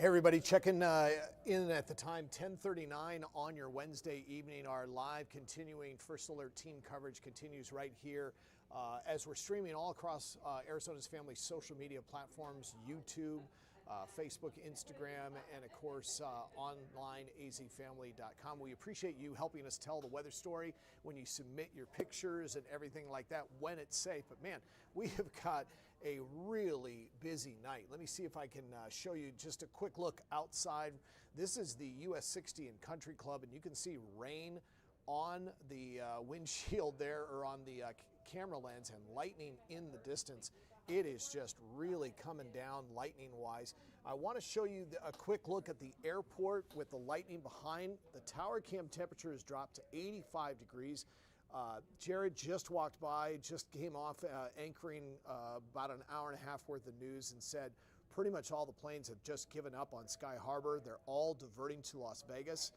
Hey everybody, checking in at the time 10:39 on your Wednesday evening. Our live continuing First Alert team coverage continues right here as we're streaming all across Arizona's family social media platforms, YouTube, Facebook, Instagram, and of course online azfamily.com. We appreciate you helping us tell the weather story when you submit your pictures and everything like that when it's safe. But man, we have got a really busy night. Let me see if I can show you just a quick look outside. This is the US 60 and Country Club, and you can see rain on the windshield there, or on the camera lens, and lightning in the distance. It is just really coming down lightning wise. I want to show you a quick look at the airport with the lightning behind. The tower cam temperature has dropped to 85 degrees. Jared just walked by, just came off anchoring about an hour and a half worth of news, and said pretty much all the planes have just given up on Sky Harbor. They're all diverting to Las Vegas.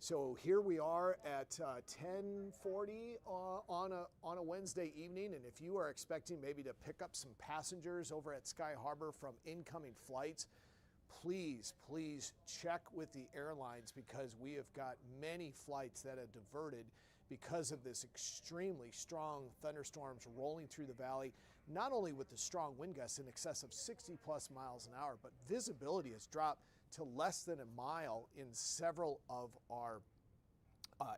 So here we are at 10:40 on a Wednesday evening, and if you are expecting maybe to pick up some passengers over at Sky Harbor from incoming flights, please check with the airlines, because we have got many flights that have diverted because of this extremely strong thunderstorms rolling through the valley, not only with the strong wind gusts in excess of 60+ miles an hour, but visibility has dropped to less than a mile in several of our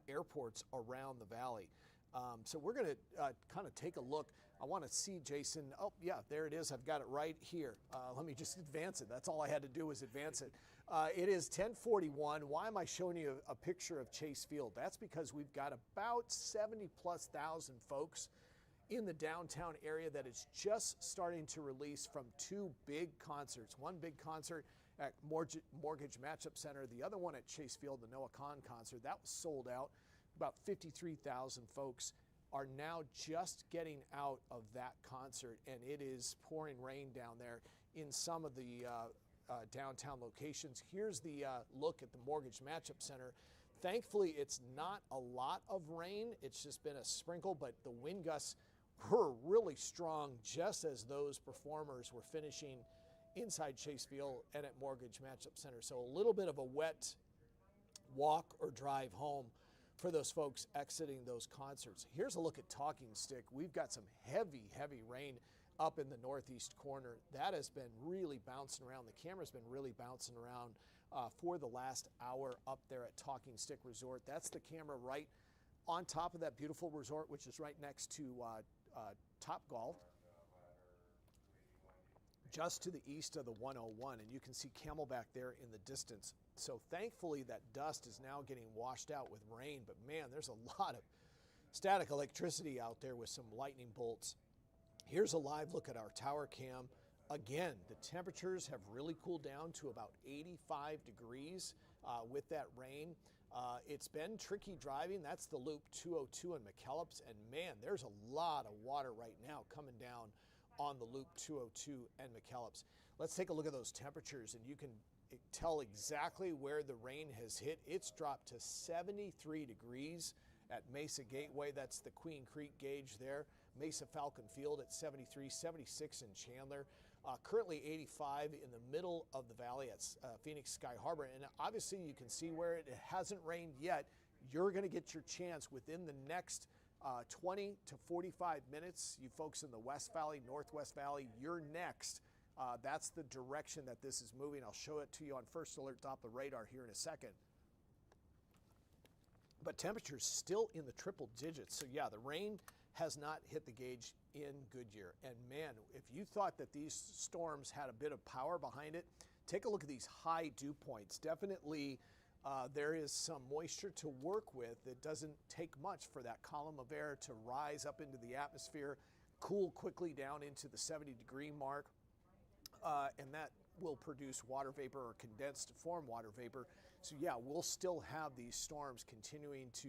airports around the valley. So we're going to kind of take a look. I want to see, Jason. Oh, yeah, there it is. I've got it right here. Let me just advance it. That's all I had to do was advance it. It is 10:41. Why am I showing you a picture of Chase Field? That's because we've got about 70,000+ folks in the downtown area that is just starting to release from two big concerts. One big concert at Mortgage Matchup Center, the other one at Chase Field, the Noah Kahan concert. That was sold out. About 53,000 folks are now just getting out of that concert, and it is pouring rain down there in some of the downtown locations. Here's the look at the Mortgage Matchup Center. Thankfully, it's not a lot of rain. It's just been a sprinkle, but the wind gusts were really strong just as those performers were finishing inside Chase Field and at Mortgage Matchup Center. So a little bit of a wet walk or drive home for those folks exiting those concerts. Here's a look at Talking Stick. We've got some heavy rain up in the northeast corner. That has been really bouncing around. The camera's been really bouncing around for the last hour up there at Talking Stick Resort. That's the camera right on top of that beautiful resort, which is right next to Top Golf, just to the east of the 101, and you can see Camelback there in the distance. So thankfully that dust is now getting washed out with rain, but man, there's a lot of static electricity out there with some lightning bolts. Here's a live look at our tower cam. Again, the temperatures have really cooled down to about 85 degrees with that rain. It's been tricky driving. That's the Loop 202 in McKellips, and man, there's a lot of water right now coming down on the Loop 202 and McKellips. Let's take a look at those temperatures, and you can tell exactly where the rain has hit. It's dropped to 73 degrees at Mesa Gateway. That's the Queen Creek gauge there. Mesa Falcon Field at 73, 76 in Chandler. Currently 85 in the middle of the valley at Phoenix Sky Harbor. And obviously you can see where it hasn't rained yet. You're going to get your chance within the next 20 to 45 minutes. You folks in the West Valley, Northwest Valley, you're next. That's the direction that this is moving. I'll show it to you on First Alert Doppler radar here in a second. But temperatures still in the triple digits. So yeah, the rain has not hit the gauge in Goodyear. And man, if you thought that these storms had a bit of power behind it, take a look at these high dew points. Definitely there is some moisture to work with. It doesn't take much for that column of air to rise up into the atmosphere, cool quickly down into the 70-degree mark, and that will produce water vapor or condensed form water vapor. So yeah, we'll still have these storms continuing to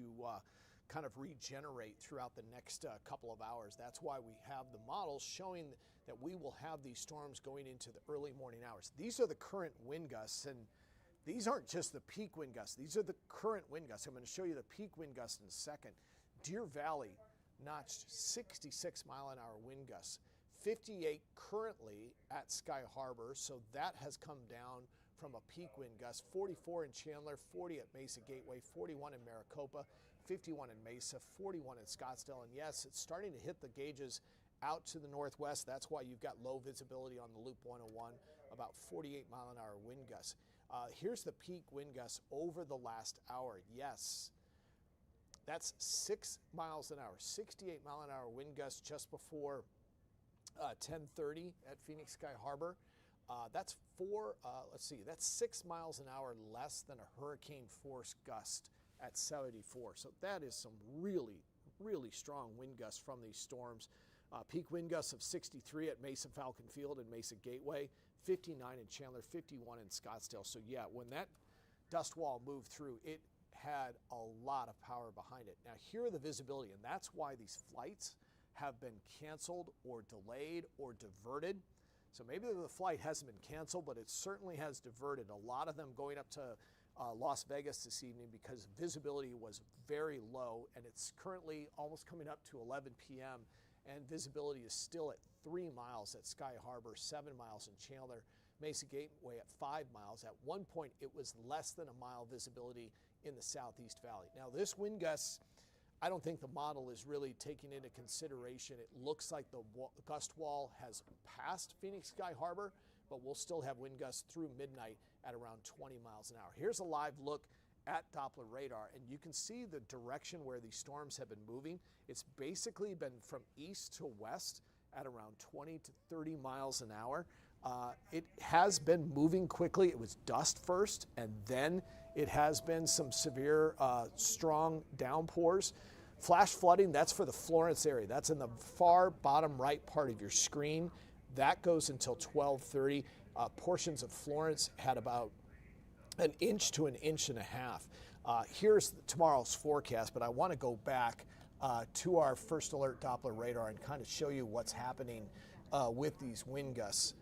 kind of regenerate throughout the next couple of hours. That's why we have the models showing that we will have these storms going into the early morning hours. These are the current wind gusts, and these aren't just the peak wind gusts. These are the current wind gusts. I'm going to show you the peak wind gusts in a second. Deer Valley notched 66-mile-an-hour wind gusts. 58 currently at Sky Harbor, so that has come down from a peak wind gust. 44 in Chandler, 40 at Mesa Gateway, 41 in Maricopa, 51 in Mesa, 41 in Scottsdale. And yes, it's starting to hit the gauges out to the northwest. That's why you've got low visibility on the Loop 101, about 48 mile an hour wind gusts. Here's the peak wind gusts over the last hour. Yes, that's 6 miles an hour, 68 mile an hour wind gusts just before 10:30 at Phoenix Sky Harbor. That's that's 6 miles an hour less than a hurricane force gust at 74. So that is some really, really strong wind gusts from these storms. Peak wind gusts of 63 at Mesa Falcon Field and Mesa Gateway, 59 in Chandler, 51 in Scottsdale. So yeah, when that dust wall moved through, it had a lot of power behind it. Now here are the visibility, and that's why these flights have been canceled or delayed or diverted. So maybe the flight hasn't been canceled, but it certainly has diverted. A lot of them going up to Las Vegas this evening because visibility was very low, and it's currently almost coming up to 11 p.m. and visibility is still at 3 miles at Sky Harbor, 7 miles in Chandler, Mesa Gateway at 5 miles. At one point, it was less than a mile visibility in the Southeast Valley. Now, this wind gust, I don't think the model is really taking into consideration. It looks like the gust wall has passed Phoenix Sky Harbor, but we'll still have wind gusts through midnight at around 20 miles an hour. Here's a live look at Doppler radar, and you can see the direction where these storms have been moving. It's basically been from east to west at around 20 to 30 miles an hour. It has been moving quickly. It was dust first, and then it has been some severe, strong downpours. Flash flooding, that's for the Florence area. That's in the far bottom right part of your screen. That goes until 12:30. Portions of Florence had about an inch to an inch and a half. Here's tomorrow's forecast, but I want to go back to our First Alert Doppler radar and kind of show you what's happening with these wind gusts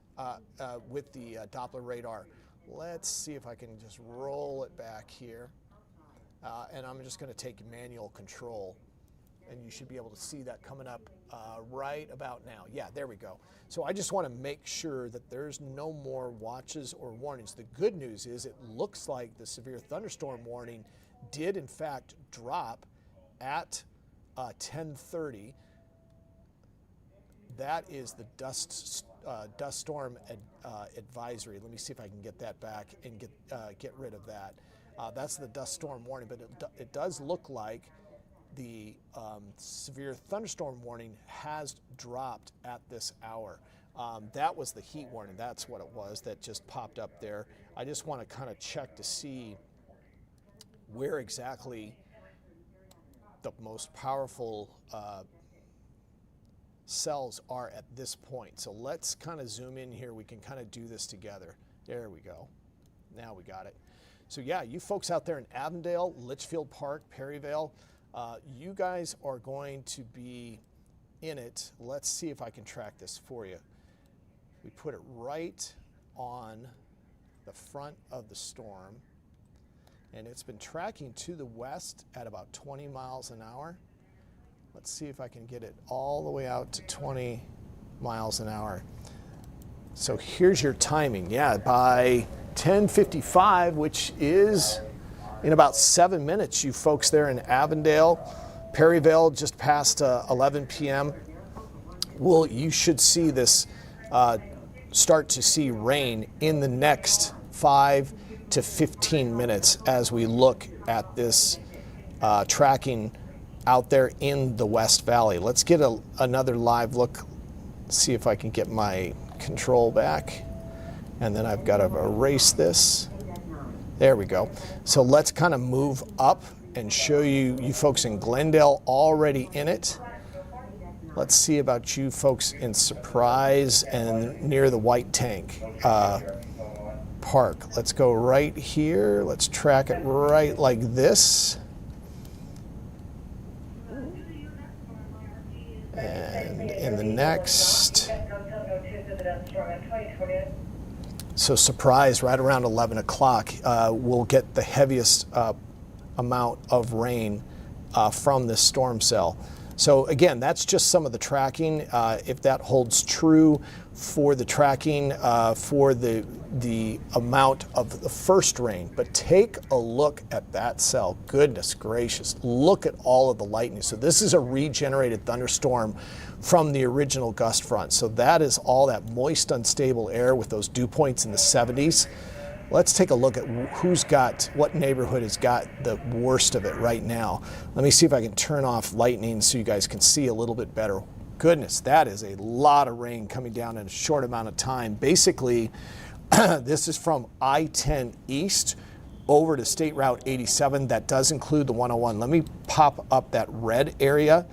with the Doppler radar. Let's see if I can just roll it back here. And I'm just going to take manual control, and you should be able to see that coming up right about now. Yeah, there we go. So I just want to make sure that there's no more watches or warnings. The good news is it looks like the severe thunderstorm warning did in fact drop at 10:30. That is the dust storm advisory. Let me see if I can get that back and get rid of that. That's the dust storm warning, but it does look like the severe thunderstorm warning has dropped at this hour. That was the heat warning. That's what it was that just popped up there. I just want to kind of check to see where exactly the most powerful cells are at this point. So let's kind of zoom in here. We can kind of do this together. There we go. Now we got it. So yeah, you folks out there in Avondale, Litchfield Park, Perryvale, you guys are going to be in it. Let's see if I can track this for you. We put it right on the front of the storm, and it's been tracking to the west at about 20 miles an hour. Let's see if I can get it all the way out to 20 miles an hour. So here's your timing. Yeah, by 10:55, which is in about 7 minutes, you folks there in Avondale, Perryvale, just past 11 p.m., you should see this, start to see rain in the next 5 to 15 minutes as we look at this tracking out there in the West Valley. Let's get another live look, see if I can get my control back. And then I've got to erase this. There we go. So let's kind of move up and show you folks in Glendale already in it. Let's see about you folks in Surprise and near the White Tank Park. Let's go right here. Let's track it right like this. And in the next. So Surprise, right around 11 o'clock, we'll get the heaviest amount of rain from this storm cell. So again, that's just some of the tracking. If that holds true for the tracking for the amount of the first rain. But take a look at that cell. Goodness gracious, look at all of the lightning. So this is a regenerated thunderstorm from the original gust front. So that is all that moist, unstable air with those dew points in the 70s. Let's take a look at what neighborhood has got the worst of it right now. Let me see if I can turn off lightning so you guys can see a little bit better. Goodness, that is a lot of rain coming down in a short amount of time. Basically, this is from I-10 east over to State Route 87. That does include the 101. Let me pop up that red area.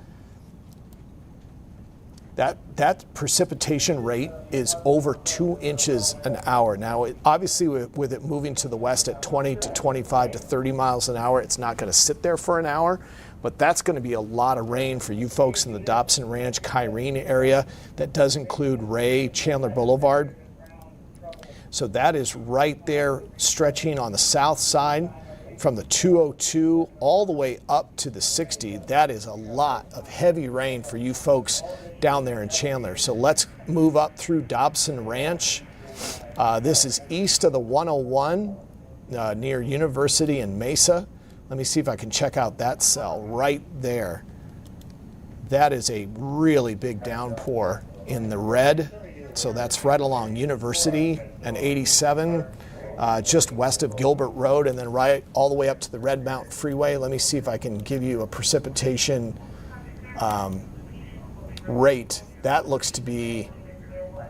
That precipitation rate is over 2 inches an hour. Now, obviously, with it moving to the west at 20 to 25 to 30 miles an hour, it's not going to sit there for an hour, but that's going to be a lot of rain for you folks in the Dobson Ranch, Kyrene area. That does include Ray, Chandler Boulevard. So that is right there stretching on the south side from the 202 all the way up to the 60. That is a lot of heavy rain for you folks down there in Chandler. So let's move up through Dobson Ranch. This is east of the 101 near University and Mesa. Let me see if I can check out that cell right there. That is a really big downpour in the red. So that's right along University and 87, just west of Gilbert Road, and then right all the way up to the Red Mountain Freeway. Let me see if I can give you a precipitation rate. That looks to be,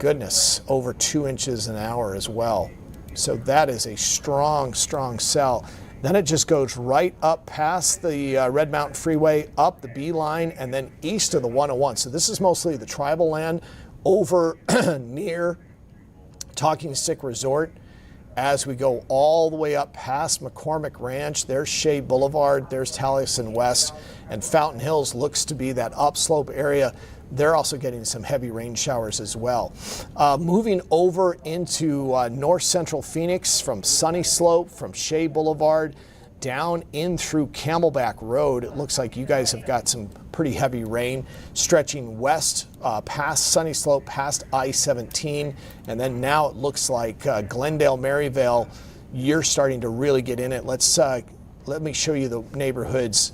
goodness, over 2 inches an hour as well. So that is a strong, strong cell. Then it just goes right up past the Red Mountain Freeway, up the B line, and then east of the 101. So this is mostly the tribal land over near Talking Stick Resort. As we go all the way up past McCormick Ranch, there's Shea Boulevard, there's Taliesin West, and Fountain Hills looks to be that upslope area. They're also getting some heavy rain showers as well. Moving over into north central Phoenix from Sunny Slope, from Shea Boulevard, down in through Camelback Road. It looks like you guys have got some pretty heavy rain stretching west past Sunny Slope, past I-17, and then now it looks like Glendale, Maryvale, you're starting to really get in it. Let me show you the neighborhoods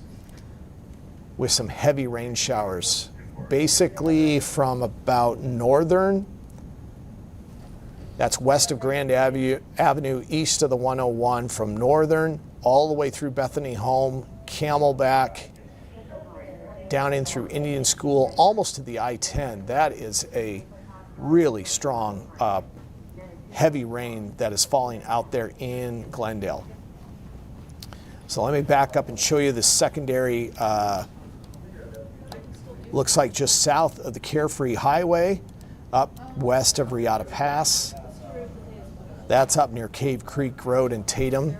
with some heavy rain showers. Basically from about northern, that's west of Grande Avenue, east of the 101, from northern all the way through Bethany Home, Camelback, down in through Indian School, almost to the I-10. That is a really strong, heavy rain that is falling out there in Glendale. So let me back up and show you the secondary. Looks like just south of the Carefree Highway, up west of Riata Pass. That's up near Cave Creek Road and Tatum.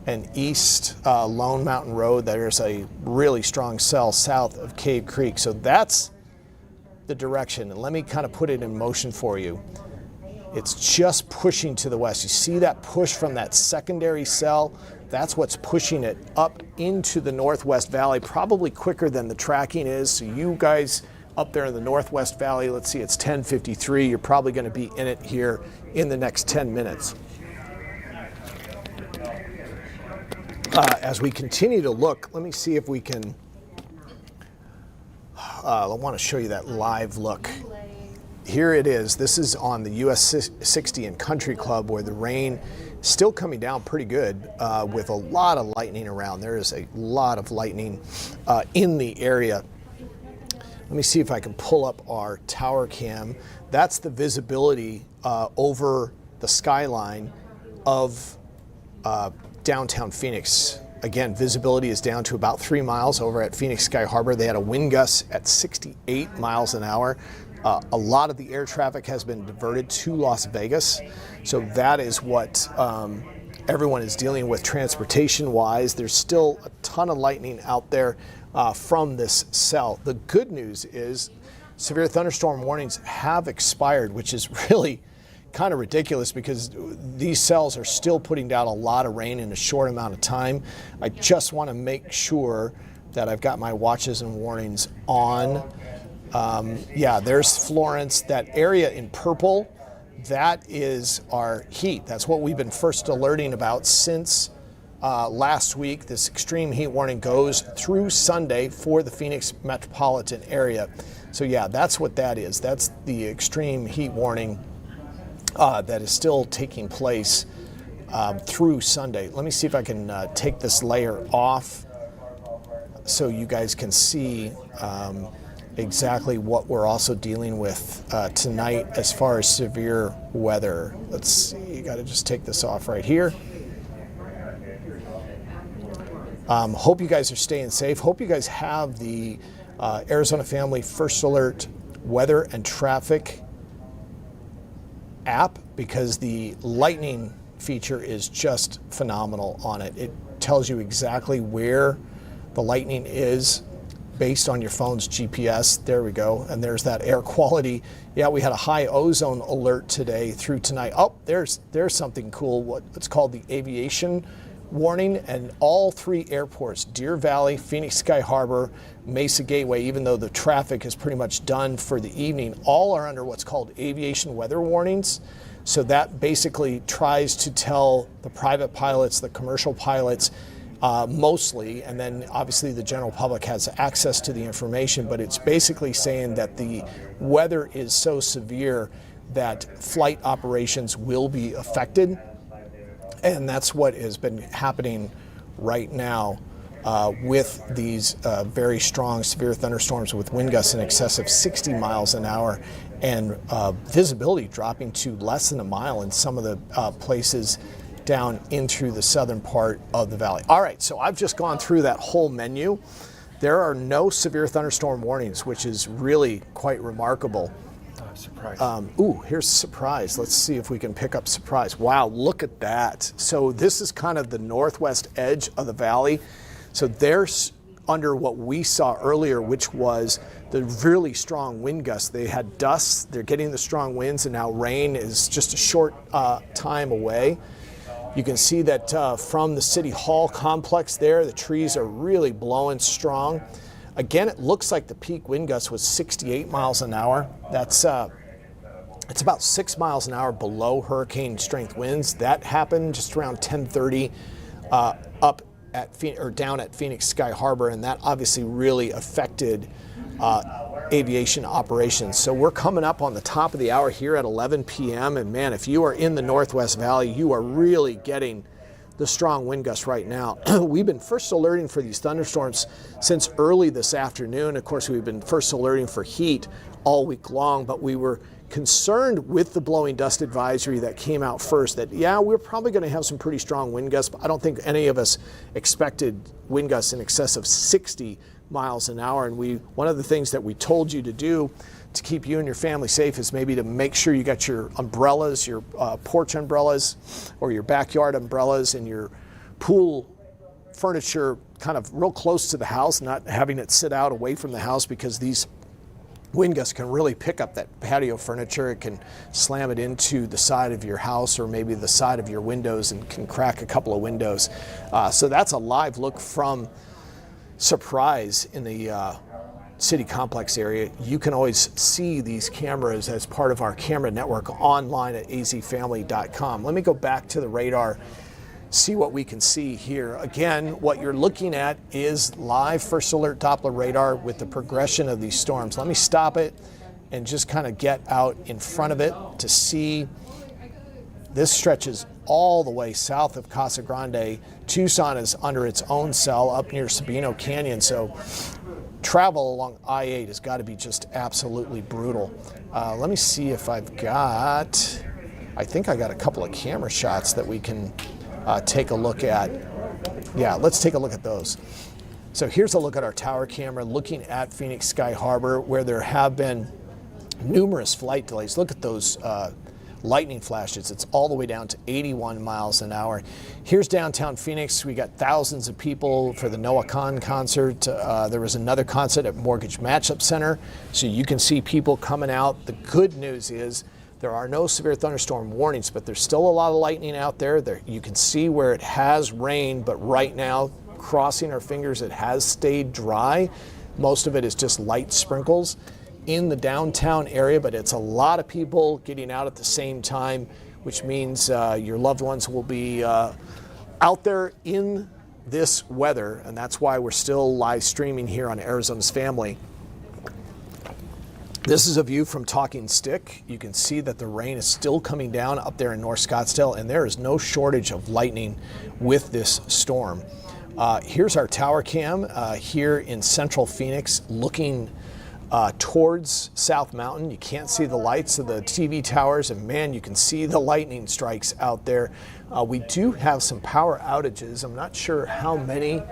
And east Lone Mountain Road, there's a really strong cell south of Cave Creek. So that's the direction. And let me kind of put it in motion for you. It's just pushing to the west. You see that push from that secondary cell? That's what's pushing it up into the Northwest Valley, probably quicker than the tracking is. So you guys up there in the Northwest Valley, let's see, it's 10:53. You're probably going to be in it here in the next 10 minutes. As we continue to look, let me see if we can, I want to show you that live look. Here it is. This is on the US 60 and Country Club, where the rain is still coming down pretty good with a lot of lightning around. There is a lot of lightning in the area. Let me see if I can pull up our tower cam. That's the visibility over the skyline of downtown Phoenix. Again, visibility is down to about 3 miles over at Phoenix Sky Harbor. They had a wind gust at 68 miles an hour. A lot of the air traffic has been diverted to Las Vegas. So that is what everyone is dealing with transportation-wise. There's still a ton of lightning out there from this cell. The good news is severe thunderstorm warnings have expired, which is really kind of ridiculous because these cells are still putting down a lot of rain in a short amount of time. I just want to make sure that I've got my watches and warnings on. Yeah, there's Florence. That area in purple, that is our heat. That's what we've been first alerting about since last week. This extreme heat warning goes through Sunday for the Phoenix metropolitan area. So yeah, that's what that is. That's the extreme heat warning that is still taking place through Sunday. Let me see if I can take this layer off so you guys can see exactly what we're also dealing with tonight as far as severe weather. Let's see, you got to just take this off right here. Hope you guys are staying safe. Hope you guys have the Arizona Family First Alert weather and traffic app, because the lightning feature is just phenomenal on it. It tells you exactly where the lightning is based on your phone's GPS. There we go. And there's that air quality. Yeah, we had a high ozone alert today through tonight. Oh, there's something cool. What's called the Aviation warning, and all 3 airports, Deer Valley, Phoenix Sky Harbor, Mesa Gateway, even though the traffic is pretty much done for the evening, all are under what's called aviation weather warnings. So that basically tries to tell the private pilots, the commercial pilots, mostly, and then obviously the general public has access to the information, but it's basically saying that the weather is so severe that flight operations will be affected. And that's what has been happening right now with these very strong severe thunderstorms with wind gusts in excess of 60 miles an hour, and visibility dropping to less than a mile in some of the places down into the southern part of the valley. All right, so I've just gone through that whole menu. There are no severe thunderstorm warnings, which is really quite remarkable. Surprise. Ooh, here's Surprise. Let's see if we can pick up Surprise. Wow, look at that. So this is kind of the northwest edge of the valley. So there's under what we saw earlier, which was the really strong wind gusts. They had dusts, they're getting the strong winds, and now rain is just a short time away. You can see that from the City Hall complex there, the trees are really blowing strong. Again, it looks like the peak wind gust was 68 miles an hour. That's it's about 6 miles an hour below hurricane strength winds. That happened just around 10:30 up at down at Phoenix Sky Harbor, and that obviously really affected aviation operations. So we're coming up on the top of the hour here at 11 p.m. and man, if you are in the Northwest Valley, you are really getting the strong wind gusts right now. We've been first alerting for these thunderstorms since early this afternoon. Of course, we've been first alerting for heat all week long, but we were concerned with the blowing dust advisory that came out first that, yeah, we're probably going to have some pretty strong wind gusts, but I don't think any of us expected wind gusts in excess of 60 miles an hour. And one of the things that we told you to do to keep you and your family safe is maybe to make sure you got your umbrellas, your porch umbrellas or your backyard umbrellas and your pool furniture kind of real close to the house, not having it sit out away from the house, because these wind gusts can really pick up that patio furniture. It can slam it into the side of your house or maybe the side of your windows and can crack a couple of windows. So that's a live look from Surprise in the city complex area. You can always see these cameras as part of our camera network online at azfamily.com. Let me go back to the radar, see what we can see here. Again, what you're looking at is live First Alert Doppler radar with the progression of these storms. Let me stop it and just kind of get out in front of it to see. This stretches all the way south of Casa Grande. Tucson is under its own cell up near Sabino Canyon. So travel along I-8 has got to be just absolutely brutal. Let me see if I think I got a couple of camera shots that we can take a look at. Yeah, let's take a look at those. So here's a look at our tower camera looking at Phoenix Sky Harbor, where there have been numerous flight delays. Look at those lightning flashes. It's all the way down to 81 miles an hour. Here's downtown Phoenix. We got thousands of people for the Noah Khan concert. There was another concert at Mortgage Matchup Center, so you can see people coming out. The good news is there are no severe thunderstorm warnings, but there's still a lot of lightning out there. You can see where it has rained, but right now crossing our fingers it has stayed dry. Most of it is just light sprinkles in the downtown area, but it's a lot of people getting out at the same time, which means your loved ones will be out there in this weather, and that's why we're still live streaming here on Arizona's Family. This is a view from Talking Stick. You can see that the rain is still coming down up there in North Scottsdale, and there is no shortage of lightning with this storm. Here's our tower cam here in central Phoenix, looking towards South Mountain. You can't see the lights of the TV towers, and man, you can see the lightning strikes out there. We do have some power outages. I'm not sure how many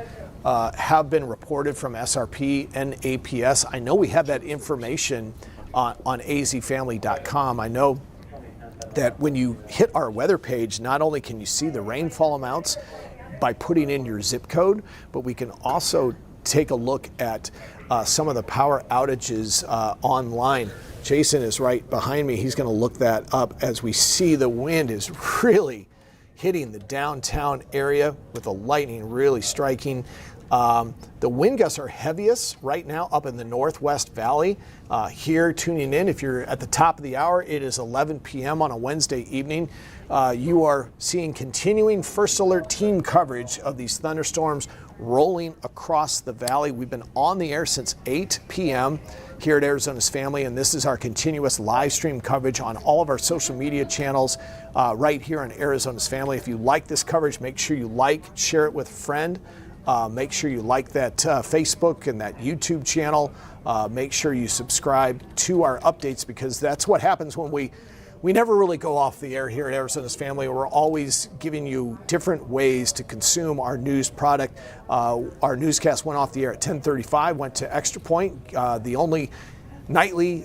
have been reported from SRP and APS. I know we have that information on azfamily.com. I know that when you hit our weather page, not only can you see the rainfall amounts by putting in your zip code, but we can also take a look at some of the power outages online. Jason is right behind me. He's going to look that up as we see the wind is really hitting the downtown area with the lightning really striking. The wind gusts are heaviest right now up in the Northwest Valley. Here tuning in, if you're at the top of the hour, it is 11 p.m. on a Wednesday evening. You are seeing continuing First Alert team coverage of these thunderstorms rolling across the valley. We've been on the air since 8 p.m. here at Arizona's Family, and this is our continuous live stream coverage on all of our social media channels right here on Arizona's Family. If you like this coverage, make sure you like, share it with a friend. Make sure you like that Facebook and that YouTube channel. Make sure you subscribe to our updates, because that's what happens when we never really go off the air here at Arizona's Family. We're always giving you different ways to consume our news product. Our newscast went off the air at 10:35, went to Extra Point, the only nightly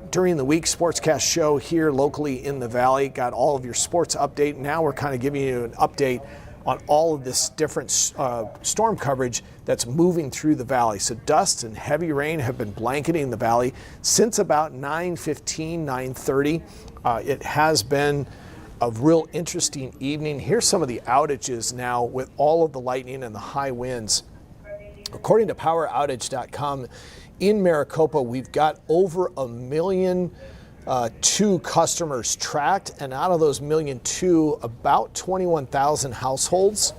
during the week sportscast show here locally in the Valley. Got all of your sports update. Now we're kind of giving you an update on all of this different storm coverage that's moving through the valley. So dust and heavy rain have been blanketing the valley since about 9:15, 9:30. It has been a real interesting evening. Here's some of the outages now with all of the lightning and the high winds. According to PowerOutage.com, in Maricopa, we've got over 1.2 million customers tracked, and out of those 1.2 million, about 21,000 households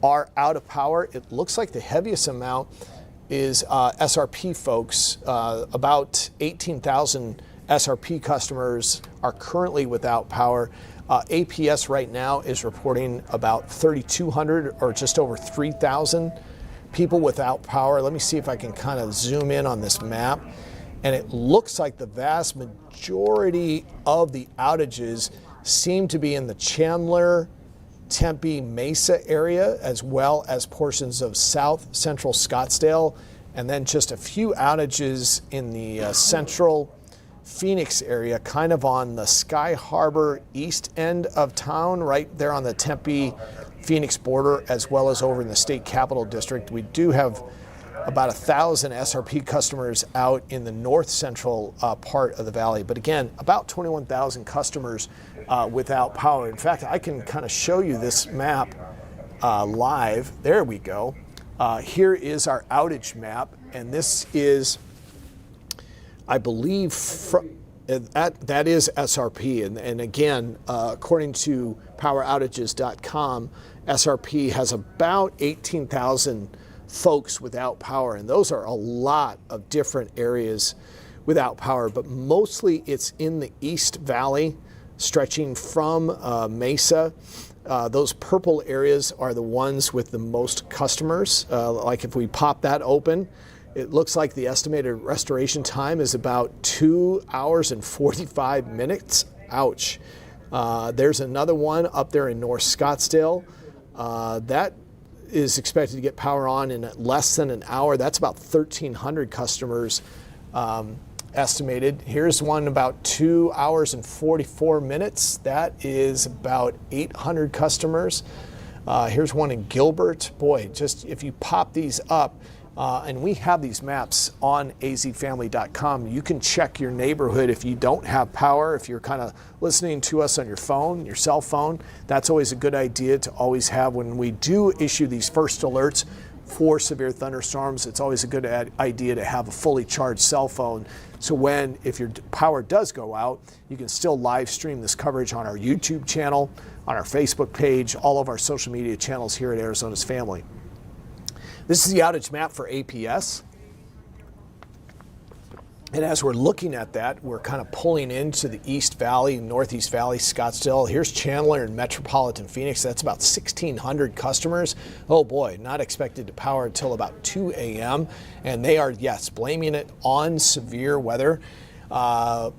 are out of power. It looks like the heaviest amount is SRP folks. About 18,000 SRP customers are currently without power. APS right now is reporting about 3,200 or just over 3,000 people without power. Let me see if I can kind of zoom in on this map. And it looks like the vast majority of the outages seem to be in the Chandler, Tempe, Mesa area, as well as portions of South Central Scottsdale, and then just a few outages in the central Phoenix area, kind of on the Sky Harbor east end of town, right there on the Tempe-Phoenix border, as well as over in the State Capitol District. We do have about 1,000 SRP customers out in the north central part of the valley. But again, about 21,000 customers without power. In fact, I can kind of show you this map live. There we go. Here is our outage map, and this is, I believe, that is SRP. And again, according to PowerOutages.com, SRP has about 18,000 folks without power, and those are a lot of different areas without power, but mostly it's in the East Valley, stretching from Mesa. Those purple areas are the ones with the most customers. Like if we pop that open, it looks like the estimated restoration time is about 2 hours and 45 minutes. Ouch. There's another one up there in North Scottsdale. That is expected to get power on in less than an hour. That's about 1,300 customers estimated. Here's one about 2 hours and 44 minutes. That is about 800 customers. Here's one in Gilbert. Boy, just if you pop these up, and we have these maps on azfamily.com. You can check your neighborhood if you don't have power. If you're kind of listening to us on your phone, your cell phone, that's always a good idea to always have when we do issue these first alerts. for severe thunderstorms. It's always a good idea to have a fully charged cell phone. So if your power does go out, you can still live stream this coverage on our YouTube channel, on our Facebook page, all of our social media channels here at Arizona's Family. This is the outage map for APS. And as we're looking at that, we're kind of pulling into the East Valley, Northeast Valley, Scottsdale. Here's Chandler and Metropolitan Phoenix. That's about 1,600 customers. Oh boy, not expected to power until about 2 a.m. And they are, yes, blaming it on severe weather. Yeah,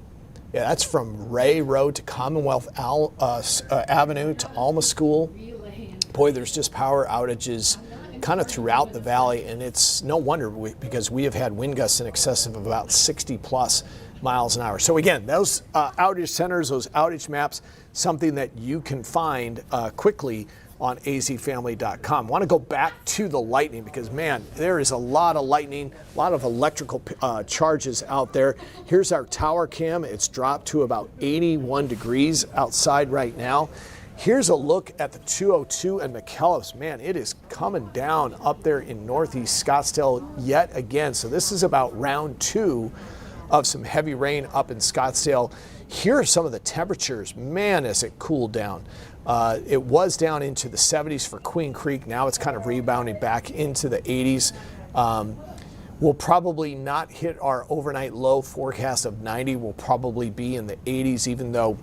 that's from Ray Road to Commonwealth Avenue to Alma School. Boy, there's just power outages kind of throughout the valley, and it's no wonder because we have had wind gusts in excess of about 60 plus miles an hour. So again, those outage centers, those outage maps, something that you can find quickly on azfamily.com. I want to go back to the lightning because, man, there is a lot of lightning, a lot of electrical charges out there. Here's our tower cam. It's dropped to about 81 degrees outside right now. Here's a look at the 202 and McKellips. Man, it is coming down up there in Northeast Scottsdale yet again. So this is about round 2 of some heavy rain up in Scottsdale. Here are some of the temperatures. Man, as it cooled down. It was down into the 70s for Queen Creek. Now it's kind of rebounding back into the 80s. We'll probably not hit our overnight low forecast of 90. We'll probably be in the 80s, even though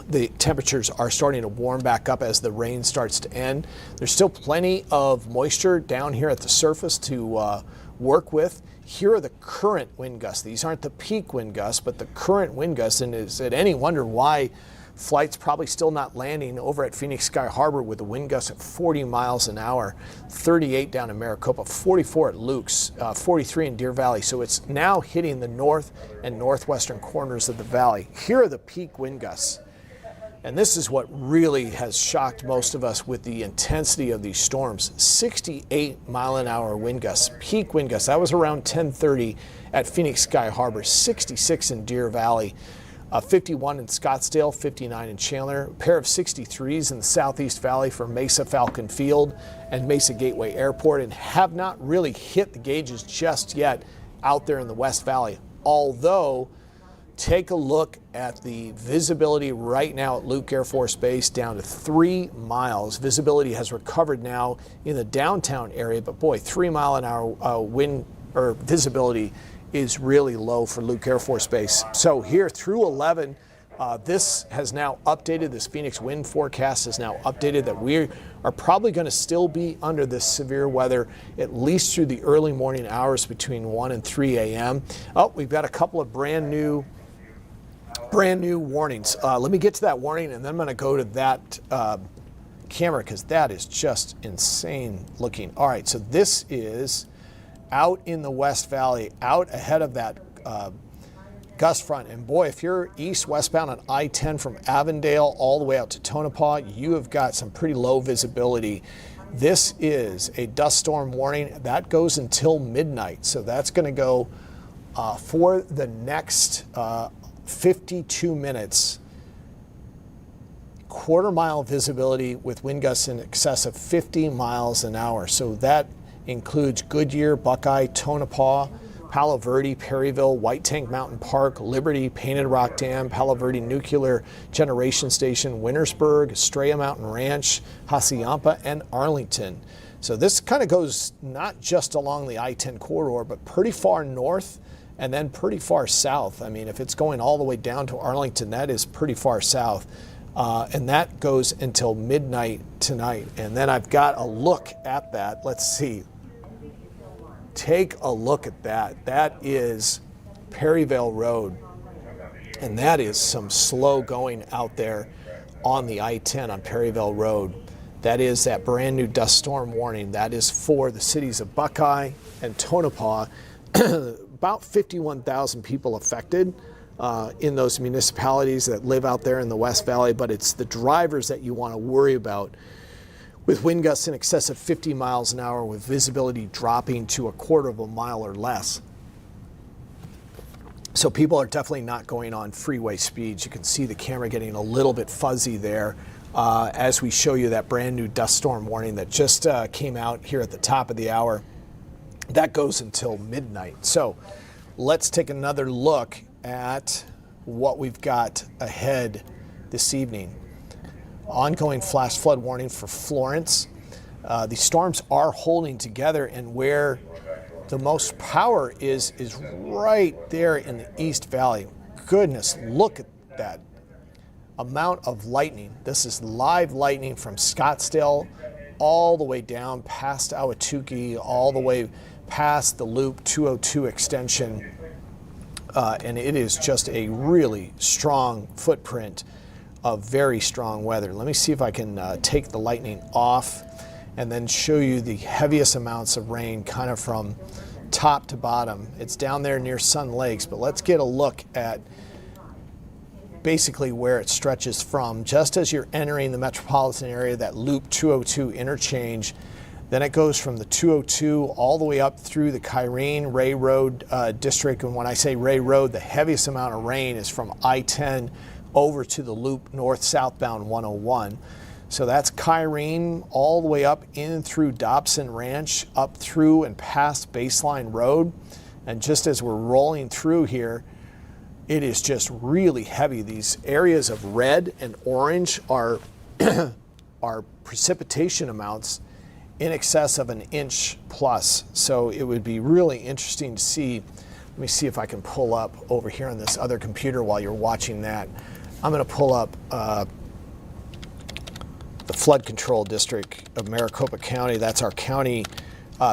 the temperatures are starting to warm back up as the rain starts to end. There's still plenty of moisture down here at the surface to work with. Here are the current wind gusts. These aren't the peak wind gusts, but the current wind gusts. And is it any wonder why flights probably still not landing over at Phoenix Sky Harbor with the wind gusts at 40 miles an hour, 38 down in Maricopa, 44 at Luke's, 43 in Deer Valley. So it's now hitting the north and northwestern corners of the valley. Here are the peak wind gusts. And this is what really has shocked most of us with the intensity of these storms. 68 mile an hour wind gusts, peak wind gusts. That was around 10:30 at Phoenix Sky Harbor, 66 in Deer Valley, 51 in Scottsdale, 59 in Chandler, a pair of 63s in the Southeast Valley for Mesa Falcon Field and Mesa Gateway Airport, and have not really hit the gauges just yet out there in the West Valley. Although, take a look at the visibility right now at Luke Air Force Base, down to 3 miles. Visibility has recovered now in the downtown area, but boy, 3 mile an hour wind or visibility is really low for Luke Air Force Base. So here through 11, this has now updated. This Phoenix wind forecast is now updated that we are probably going to still be under this severe weather at least through the early morning hours between 1 and 3 a.m. Oh, we've got a couple of brand new warnings. Let me get to that warning, and then I'm going to go to that camera because that is just insane looking. All right, so this is out in the West Valley, out ahead of that gust front. And boy, if you're east-westbound on I-10 from Avondale all the way out to Tonopah, you have got some pretty low visibility. This is a dust storm warning. That goes until midnight, so that's going to go for the next 52 minutes, quarter-mile visibility with wind gusts in excess of 50 miles an hour. So that includes Goodyear, Buckeye, Tonopah, Palo Verde, Perryville, White Tank Mountain Park, Liberty, Painted Rock Dam, Palo Verde Nuclear Generation Station, Wintersburg, Estrella Mountain Ranch, Hassayampa, and Arlington. So this kind of goes not just along the I-10 corridor, but pretty far north and then pretty far south. I mean, if it's going all the way down to Arlington, that is pretty far south. And that goes until midnight tonight. And then I've got a look at that. Let's see. Take a look at that. That is Perryville Road. And that is some slow going out there on the I-10 on Perryville Road. That is that brand new dust storm warning. That is for the cities of Buckeye and Tonopah. About 51,000 people affected in those municipalities that live out there in the West Valley, but it's the drivers that you want to worry about with wind gusts in excess of 50 miles an hour with visibility dropping to a quarter of a mile or less. So people are definitely not going on freeway speeds. You can see the camera getting a little bit fuzzy there. as we show you that brand new dust storm warning that just came out here at the top of the hour. That goes until midnight. So let's take another look at what we've got ahead this evening. Ongoing flash flood warning for Florence. The storms are holding together, and where the most power is right there in the East Valley. Goodness, look at that amount of lightning. This is live lightning from Scottsdale all the way down past Ahwatukee, all the way past the Loop 202 extension. And it is just a really strong footprint of very strong weather. Let me see if I can take the lightning off and then show you the heaviest amounts of rain kind of from top to bottom. It's down there near Sun Lakes, but let's get a look at basically where it stretches from. Just as you're entering the metropolitan area, that Loop 202 interchange, then it goes from the 202 all the way up through the Kyrene Ray Road district. And when I say Ray Road, the heaviest amount of rain is from I-10 over to the Loop north southbound 101. So that's Kyrene all the way up in through Dobson Ranch, up through and past Baseline Road. And just as we're rolling through here, it is just really heavy. These areas of red and orange are, are precipitation amounts in excess of an inch plus. So it would be really interesting to see. Let me see if I can pull up over here on this other computer while you're watching that. I'm going to pull up the flood control district of Maricopa County. That's our county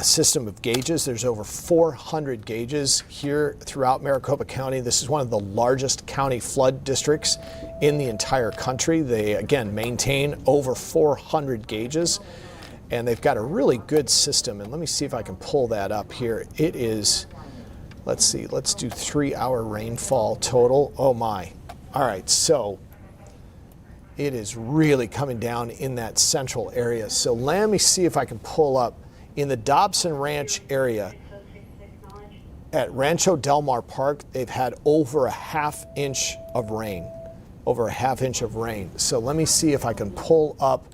system of gauges. There's over 400 gauges here throughout Maricopa County. This is one of the largest county flood districts in the entire country. They, again, maintain over 400 gauges, and they've got a really good system. And let me see if I can pull that up here. It is, let's see, let's do 3-hour rainfall total. Oh my. All right, so it is really coming down in that central area. So let me see if I can pull up in the Dobson Ranch area at Rancho Del Mar Park. They've had over a half inch of rain, So let me see if I can pull up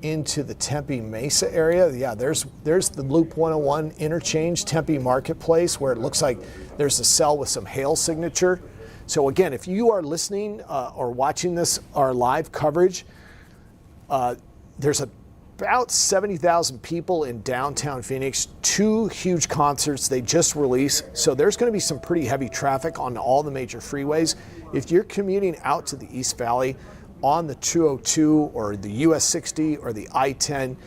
into the Tempe Mesa area. Yeah, there's the Loop 101 interchange, Tempe Marketplace, where it looks like there's a cell with some hail signature. So again, if you are listening or watching this, our live coverage, there's about 70,000 people in downtown Phoenix, 2 huge concerts they just released. So there's going to be some pretty heavy traffic on all the major freeways. If you're commuting out to the East Valley on the 202 or the US 60 or the I-10,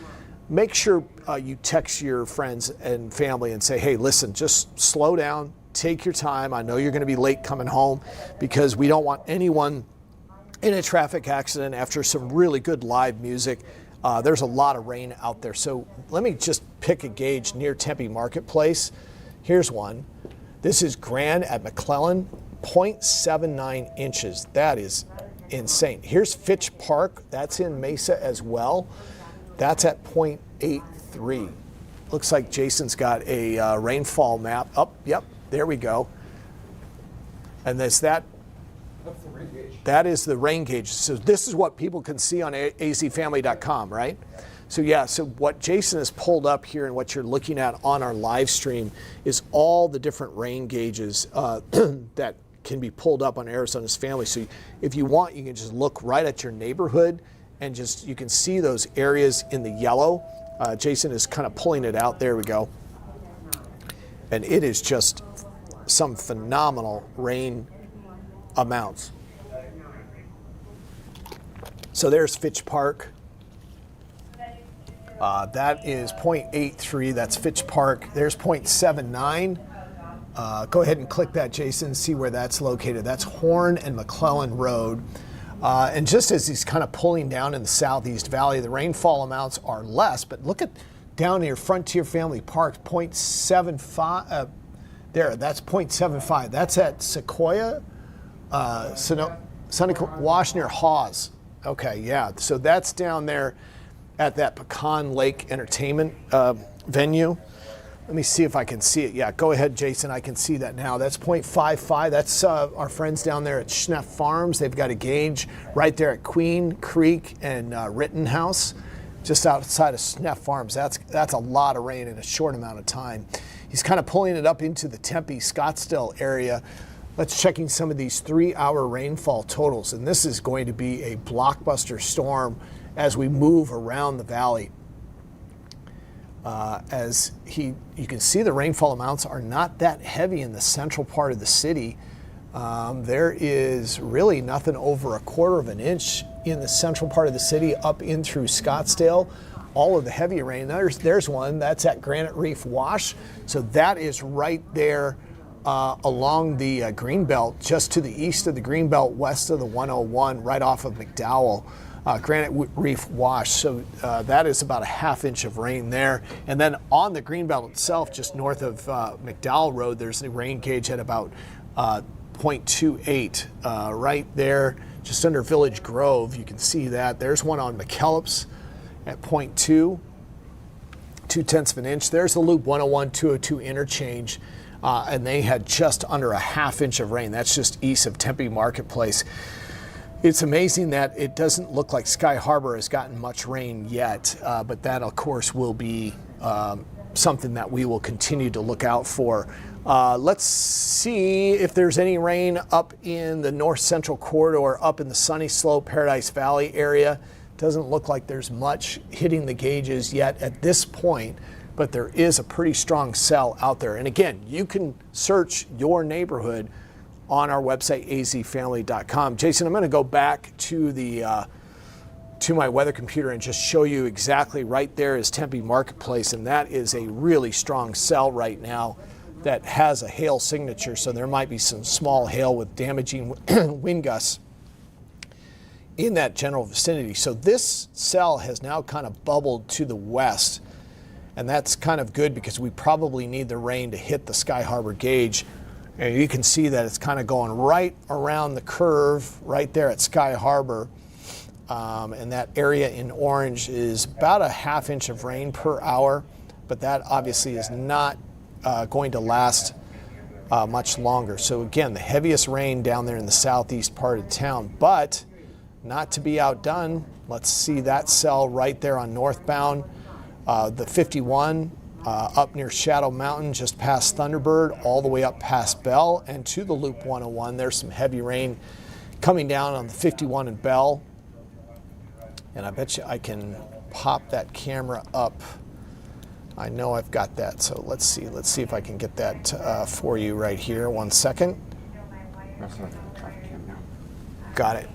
make sure you text your friends and family and say, hey, listen, just slow down. Take your time. I know you're going to be late coming home because we don't want anyone in a traffic accident after some really good live music. There's a lot of rain out there. So let me just pick a gauge near Tempe Marketplace. Here's one. This is Grande at McClellan, 0.79 inches. That is insane. Here's Fitch Park. That's in Mesa as well. That's at 0.83. Looks like Jason's got a rainfall map. Oh, yep. There we go. And that's that. That is the rain gauge. So this is what people can see on azfamily.com, right? So yeah, so what Jason has pulled up here and what you're looking at on our live stream is all the different rain gauges that can be pulled up on Arizona's Family. So if you want, you can just look right at your neighborhood and just, you can see those areas in the yellow. Jason is kind of pulling it out. There we go. And it is just some phenomenal rain amounts. So there's Fitch Park. That is 0.83. That's Fitch Park. There's 0.79. Go ahead and click that, Jason, see where that's located. That's Horn and McClellan Road. And just as he's kind of pulling down in the Southeast Valley, the rainfall amounts are less. But look at down near Frontier Family Park, 0.75. There, that's 0.75. That's at Sequoia, Wash near Hawes. Okay, yeah. So that's down there at that Pecan Lake Entertainment venue. Let me see if I can see it. Yeah, go ahead, Jason. I can see that now. That's 0.55. That's our friends down there at Schneff Farms. They've got a gauge right there at Queen Creek and Rittenhouse, just outside of Schneff Farms. That's a lot of rain in a short amount of time. He's kind of pulling it up into the Tempe, Scottsdale area. Let's checking some of these 3-hour rainfall totals. And this is going to be a blockbuster storm as we move around the valley. You can see the rainfall amounts are not that heavy in the central part of the city. There is really nothing over 1/4 of an inch in the central part of the city up in through Scottsdale. All of the heavy rain, there's one, that's at Granite Reef Wash. So that is right there along the Greenbelt, just to the east of the Greenbelt, west of the 101, right off of McDowell. Granite Reef Wash, so that is about a 1/2 inch of rain there. And then on the Greenbelt itself, just north of McDowell Road, there's a rain gauge at about 0.28 right there, just under Village Grove. You can see that. There's one on McKellips at 0.2, 0.2 of an inch. There's the Loop 101-202 interchange, and they had just under a 1/2 inch of rain. That's just east of Tempe Marketplace. It's amazing that it doesn't look like Sky Harbor has gotten much rain yet, but that, of course, will be something that we will continue to look out for. Let's see if there's any rain up in the north central corridor, up in the Sunny Slope, Paradise Valley area. Doesn't look like there's much hitting the gauges yet at this point, but there is a pretty strong cell out there. And again, you can search your neighborhood on our website, azfamily.com. Jason, I'm going to go back to to my weather computer and just show you exactly right there is Tempe Marketplace, and that is a really strong cell right now that has a hail signature, so there might be some small hail with damaging wind gusts in that general vicinity. So this cell has now kind of bubbled to the west, and that's kind of good because we probably need the rain to hit the Sky Harbor gauge. And you can see that it's kind of going right around the curve right there at Sky Harbor. And that area in orange is about a 1/2 inch of rain per hour, but that obviously is not going to last much longer. So again, the heaviest rain down there in the southeast part of town, but not to be outdone. Let's see that cell right there on northbound, the 51, up near Shadow Mountain, just past Thunderbird, all the way up past Bell and to the Loop 101. There's some heavy rain coming down on the 51 and Bell. And I bet you I can pop that camera up. I know I've got that, so let's see if I can get that for you right here. 1 second. Got it.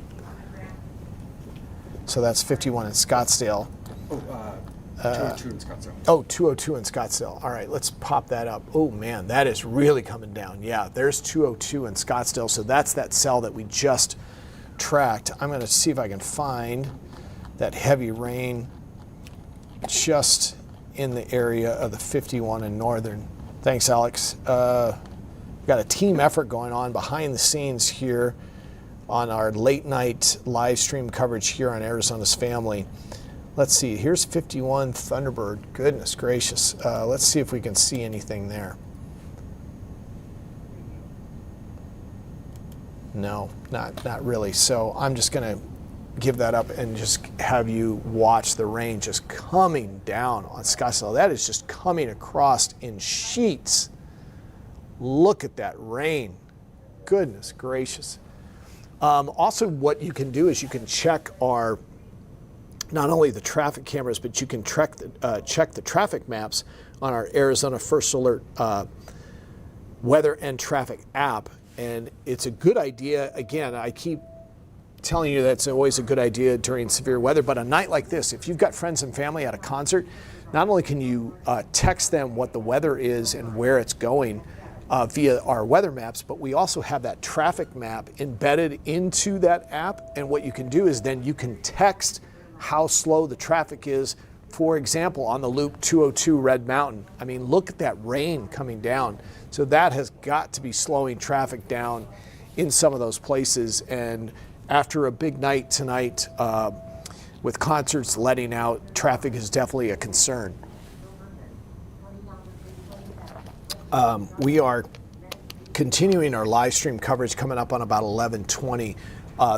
So that's 51 in Scottsdale. 202 in Scottsdale. Oh, 202 in Scottsdale. All right, let's pop that up. Oh man, that is really coming down. Yeah, there's 202 in Scottsdale. So that's that cell that we just tracked. I'm going to see if I can find that heavy rain just in the area of the 51 in northern. Thanks, Alex. Got a team effort going on behind the scenes here on our late night live stream coverage here on Arizona's Family. Let's see, here's 51 Thunderbird. Goodness gracious. Let's see if we can see anything there. No, not really. So I'm just going to give that up and just have you watch the rain just coming down on Scottsdale. That is just coming across in sheets. Look at that rain. Goodness gracious. Also, what you can do is you can check our not only the traffic cameras, but you can check the traffic maps on our Arizona First Alert weather and traffic app. And it's a good idea. Again, I keep telling you that's always a good idea during severe weather, but a night like this, if you've got friends and family at a concert, not only can you text them what the weather is and where it's going via our weather maps, but we also have that traffic map embedded into that app. And what you can do is then you can text how slow the traffic is. For example, on the Loop 202 Red Mountain. I mean, look at that rain coming down. So that has got to be slowing traffic down in some of those places. And after a big night tonight with concerts letting out, traffic is definitely a concern. We are continuing our live stream coverage coming up on about 11:20.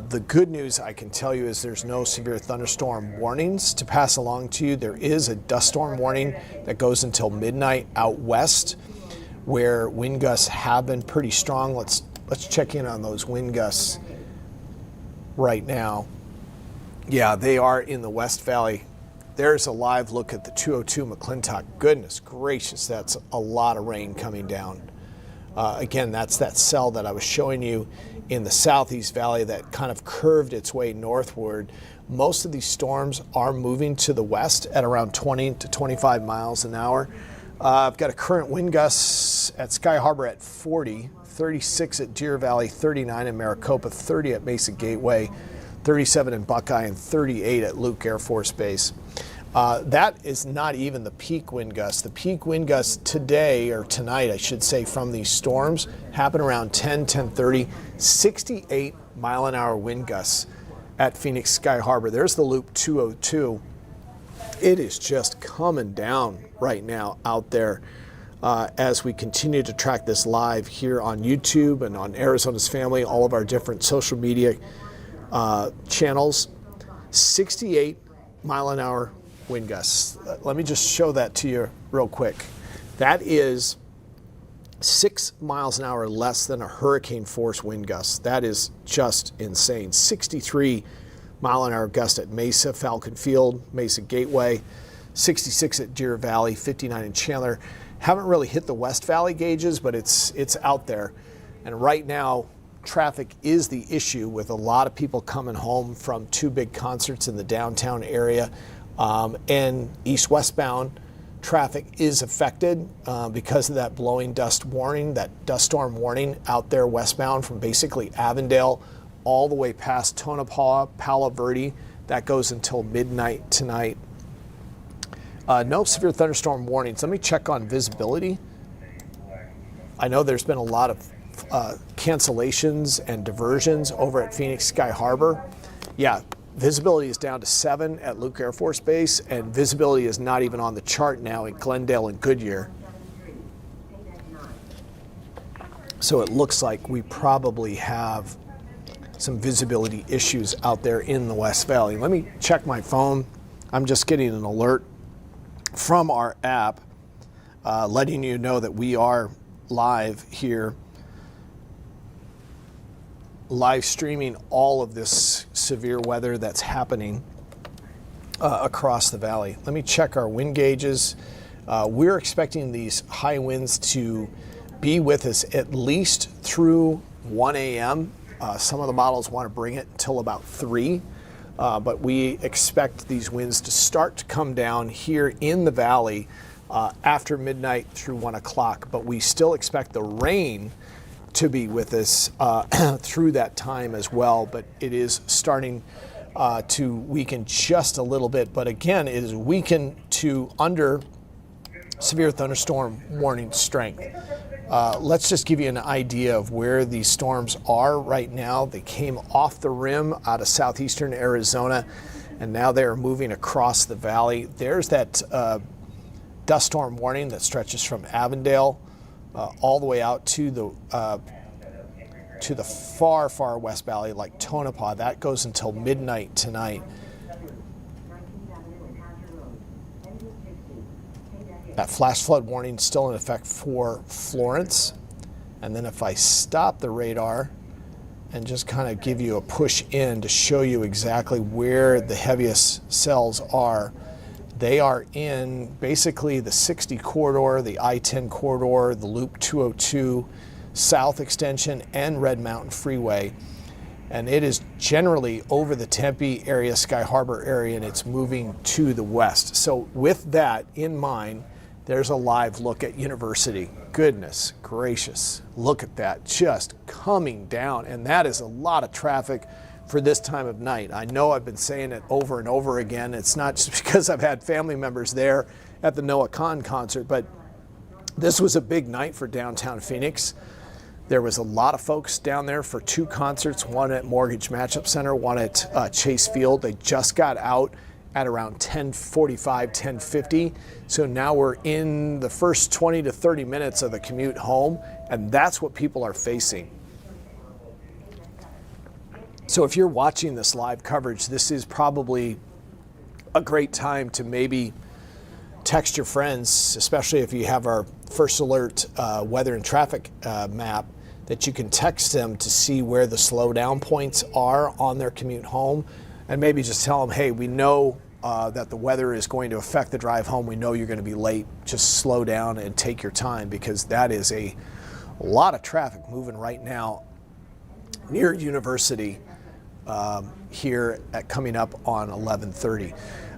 The good news I can tell you is there's no severe thunderstorm warnings to pass along to you. There is a dust storm warning that goes until midnight out west, where wind gusts have been pretty strong. Let's check in on those wind gusts right now. Yeah, they are in the West Valley. There's a live look at the 202 McClintock. Goodness gracious, that's a lot of rain coming down. Again, that's that cell that I was showing you in the Southeast Valley that kind of curved its way northward. Most of these storms are moving to the west at around 20 to 25 miles an hour. I've got a current wind gusts at Sky Harbor at 40, 36 at Deer Valley, 39 in Maricopa, 30 at Mesa Gateway, 37 in Buckeye, and 38 at Luke Air Force Base. That is not even the peak wind gust. The peak wind gust today, or tonight I should say, from these storms happen around 10:30, 68 mile an hour wind gusts at Phoenix Sky Harbor. There's the Loop 202. It is just coming down right now out there as we continue to track this live here on YouTube and on Arizona's Family, all of our different social media channels. 68 mile an hour wind gusts. Let me just show that to you real quick. That is 6 miles an hour less than a hurricane force wind gust. That is just insane. 63 mile an hour gust at Mesa, Falcon Field, Mesa Gateway, 66 at Deer Valley, 59 in Chandler. Haven't really hit the West Valley gauges, but it's out there. And right now, traffic is the issue with a lot of people coming home from 2 big concerts in the downtown area. And east-westbound traffic is affected because of that blowing dust warning, that dust storm warning out there westbound from basically Avondale all the way past Tonopah, Palo Verde. That goes until midnight tonight. No severe thunderstorm warnings. Let me check on visibility. I know there's been a lot of cancellations and diversions over at Phoenix Sky Harbor. Yeah, visibility is down to 7 at Luke Air Force Base, and visibility is not even on the chart now at Glendale and Goodyear. So it looks like we probably have some visibility issues out there in the West Valley. Let me check my phone. I'm just getting an alert from our app letting you know that we are live here, live streaming all of this severe weather that's happening across the valley. Let me check our wind gauges. We're expecting these high winds to be with us at least through 1 a.m. Some of the models want to bring it until about 3, but we expect these winds to start to come down here in the valley after midnight through 1 o'clock, but we still expect the rain to be with us through that time as well, but it is starting to weaken just a little bit. But again, it is weakened to under severe thunderstorm warning strength. Let's just give you an idea of where these storms are right now. They came off the rim out of southeastern Arizona, and now they are moving across the valley. There's that dust storm warning that stretches from Avondale all the way out to the far, far West Valley, like Tonopah. That goes until midnight tonight. That flash flood warning is still in effect for Florence. And then if I stop the radar and just kind of give you a push in to show you exactly where the heaviest cells are, they are in basically the 60 corridor, the I-10 corridor, the Loop 202 South Extension, and Red Mountain Freeway. And it is generally over the Tempe area, Sky Harbor area, and it's moving to the west. So with that in mind, there's a live look at University. Goodness gracious, look at that, just coming down. And that is a lot of traffic for this time of night. I know I've been saying it over and over again. It's not just because I've had family members there at the Noah Kahan concert, but this was a big night for downtown Phoenix. There was a lot of folks down there for 2 concerts, one at Mortgage Matchup Center, one at Chase Field. They just got out at around 10:45, 10:50. So now we're in the first 20 to 30 minutes of the commute home, and that's what people are facing. So if you're watching this live coverage, this is probably a great time to maybe text your friends, especially if you have our First Alert weather and traffic map, that you can text them to see where the slowdown points are on their commute home, and maybe just tell them, hey, we know that the weather is going to affect the drive home. We know you're going to be late. Just slow down and take your time, because that is a lot of traffic moving right now near University here coming up on 11:30.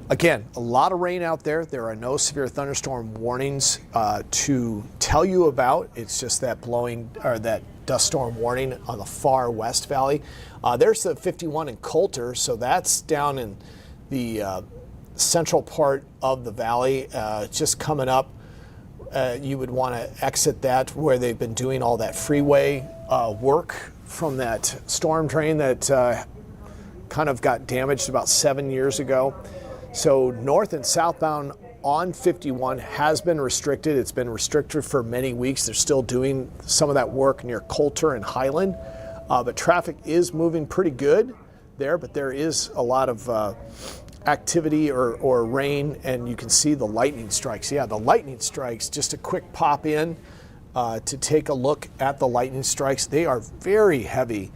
Again, a lot of rain out there. There are no severe thunderstorm warnings to tell you about. It's just that that dust storm warning on the far west valley. There's the 51 in Coulter, so that's down in the central part of the valley. Just coming up, you would want to exit that where they've been doing all that freeway work from that storm drain that kind of got damaged about 7 years ago. So north and southbound on 51 has been restricted. It's been restricted for many weeks. They're still doing some of that work near Coulter and Highland, but traffic is moving pretty good there, but there is a lot of activity or rain, and you can see the lightning strikes. Yeah, the lightning strikes, just a quick pop in to take a look at the lightning strikes. They are very heavy.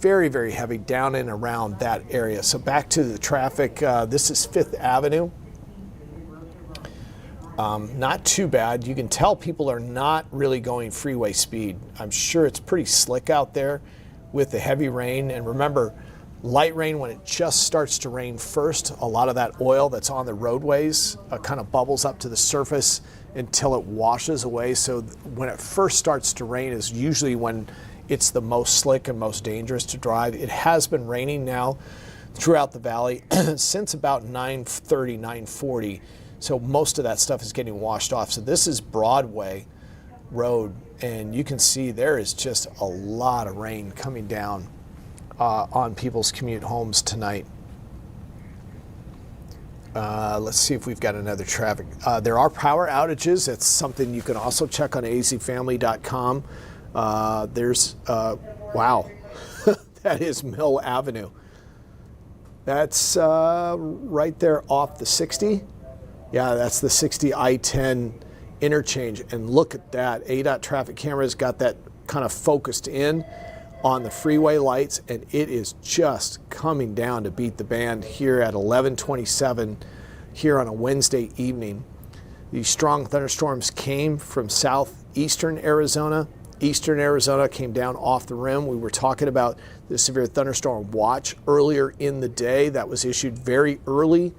Very, very heavy down and around that area. So back to the traffic. This is 5th Avenue. Not too bad. You can tell people are not really going freeway speed. I'm sure it's pretty slick out there with the heavy rain. And remember, light rain, when it just starts to rain first, a lot of that oil that's on the roadways kind of bubbles up to the surface until it washes away. So when it first starts to rain is usually when it's the most slick and most dangerous to drive. It has been raining now throughout the valley since about 9:30, 9:40. So most of that stuff is getting washed off. So this is Broadway Road, and you can see there is just a lot of rain coming down on people's commute homes tonight. Let's see if we've got another traffic. There are power outages. That's something you can also check on azfamily.com. There's, wow, that is Mill Avenue. That's right there off the 60. Yeah, that's the 60 I-10 interchange. And look at that. ADOT traffic cameras got that kind of focused in on the freeway lights, and it is just coming down to beat the band here at 11:27 here on a Wednesday evening. These strong thunderstorms came from southeastern Arizona. Eastern Arizona came down off the rim. We were talking about the severe thunderstorm watch earlier in the day. That was issued very early,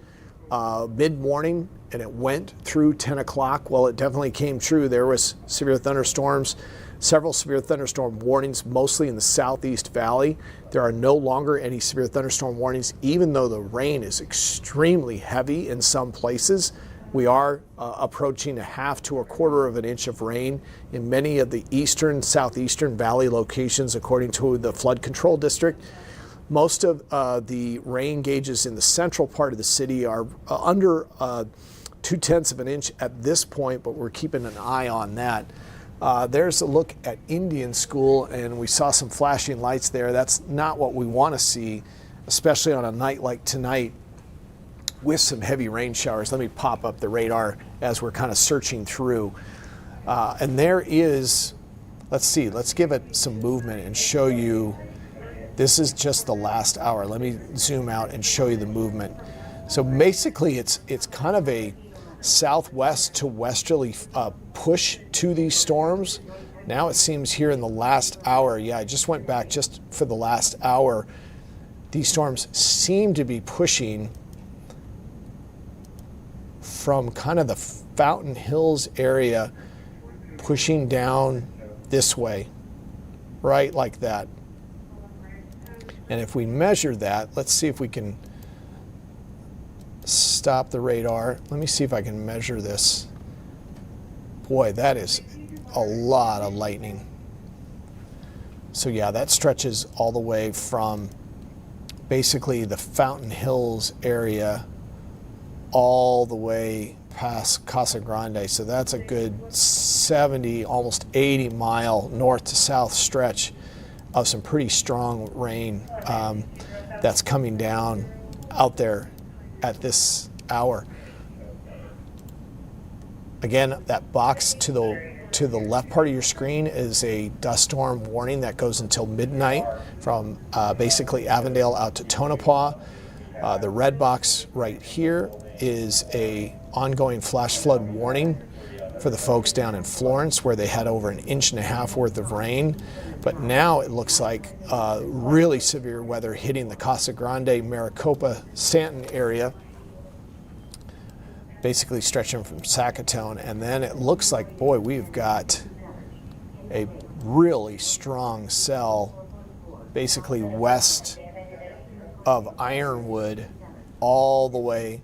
mid-morning, and it went through 10 o'clock. Well, it definitely came true. There was severe thunderstorms, several severe thunderstorm warnings, mostly in the southeast valley. There are no longer any severe thunderstorm warnings, even though the rain is extremely heavy in some places. We are approaching a half to a quarter of an inch of rain in many of the eastern, southeastern valley locations, according to the flood control district. Most of the rain gauges in the central part of the city are under 0.2 of an inch at this point, but we're keeping an eye on that. There's a look at Indian School, and we saw some flashing lights there. That's not what we want to see, especially on a night like tonight with some heavy rain showers. Let me pop up the radar as we're kind of searching through. And there is, let's see, let's give it some movement and show you. This is just the last hour. Let me zoom out and show you the movement. So basically it's kind of a southwest to westerly push to these storms. Now it seems here in the last hour, yeah, I just went back just for the last hour, these storms seem to be pushing from kind of the Fountain Hills area, pushing down this way, right like that. And if we measure that, let's see if we can stop the radar. Let me see if I can measure this. Boy, that is a lot of lightning. So yeah, that stretches all the way from basically the Fountain Hills area all the way past Casa Grande. So that's a good 70, almost 80 mile north to south stretch of some pretty strong rain that's coming down out there at this hour. Again, that box to the left part of your screen is a dust storm warning that goes until midnight from basically Avondale out to Tonopah. The red box right here is a ongoing flash flood warning for the folks down in Florence, where they had over 1.5 inches worth of rain. But now it looks like really severe weather hitting the Casa Grande, Maricopa, Stanton area, basically stretching from Sackatone. And then it looks like, boy, we've got a really strong cell basically west of Ironwood all the way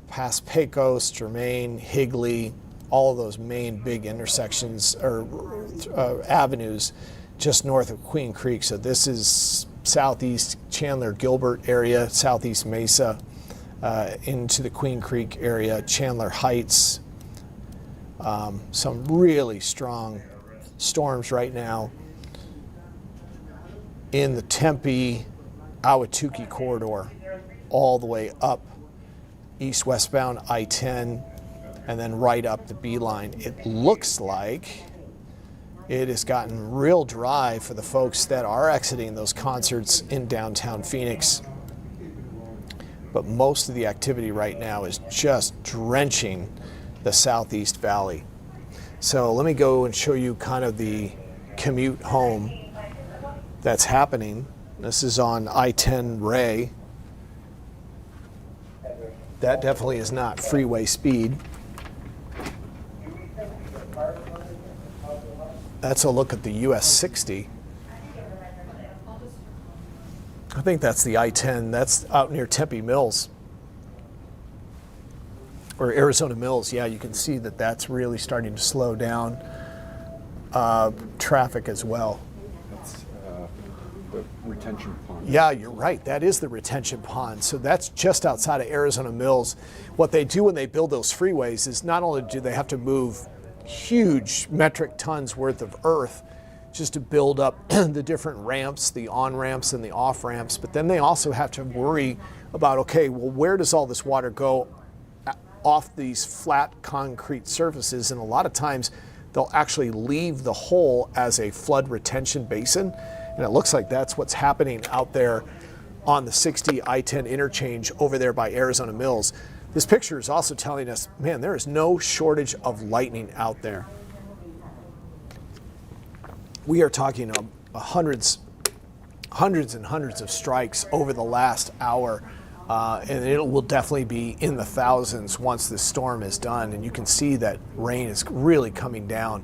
past Pecos, Germain, Higley, all of those main big intersections or avenues just north of Queen Creek. So this is southeast Chandler, Gilbert area, southeast Mesa, into the Queen Creek area, Chandler Heights. Some really strong storms right now in the Tempe, Ahwatukee corridor, all the way up east-westbound I-10, and then right up the B-line. It looks like it has gotten real dry for the folks that are exiting those concerts in downtown Phoenix. But most of the activity right now is just drenching the Southeast Valley. So let me go and show you kind of the commute home that's happening. This is on I-10 Ray. That definitely is not freeway speed. That's a look at the US 60. I think that's the I-10. That's out near Tempe Mills. Or Arizona Mills. Yeah, you can see that that's really starting to slow down traffic as well. That's the retention pond. Yeah, you're right. That is the retention pond. So that's just outside of Arizona Mills. What they do when they build those freeways is not only do they have to move huge metric tons worth of earth just to build up the different ramps, the on-ramps and the off-ramps, but then they also have to worry about, okay, well, where does all this water go off these flat concrete surfaces? And a lot of times they'll actually leave the hole as a flood retention basin. And it looks like that's what's happening out there on the 60 I-10 interchange over there by Arizona Mills. This picture is also telling us, man, there is no shortage of lightning out there. We are talking hundreds and hundreds of strikes over the last hour, and it will definitely be in the thousands once this storm is done. And you can see that rain is really coming down.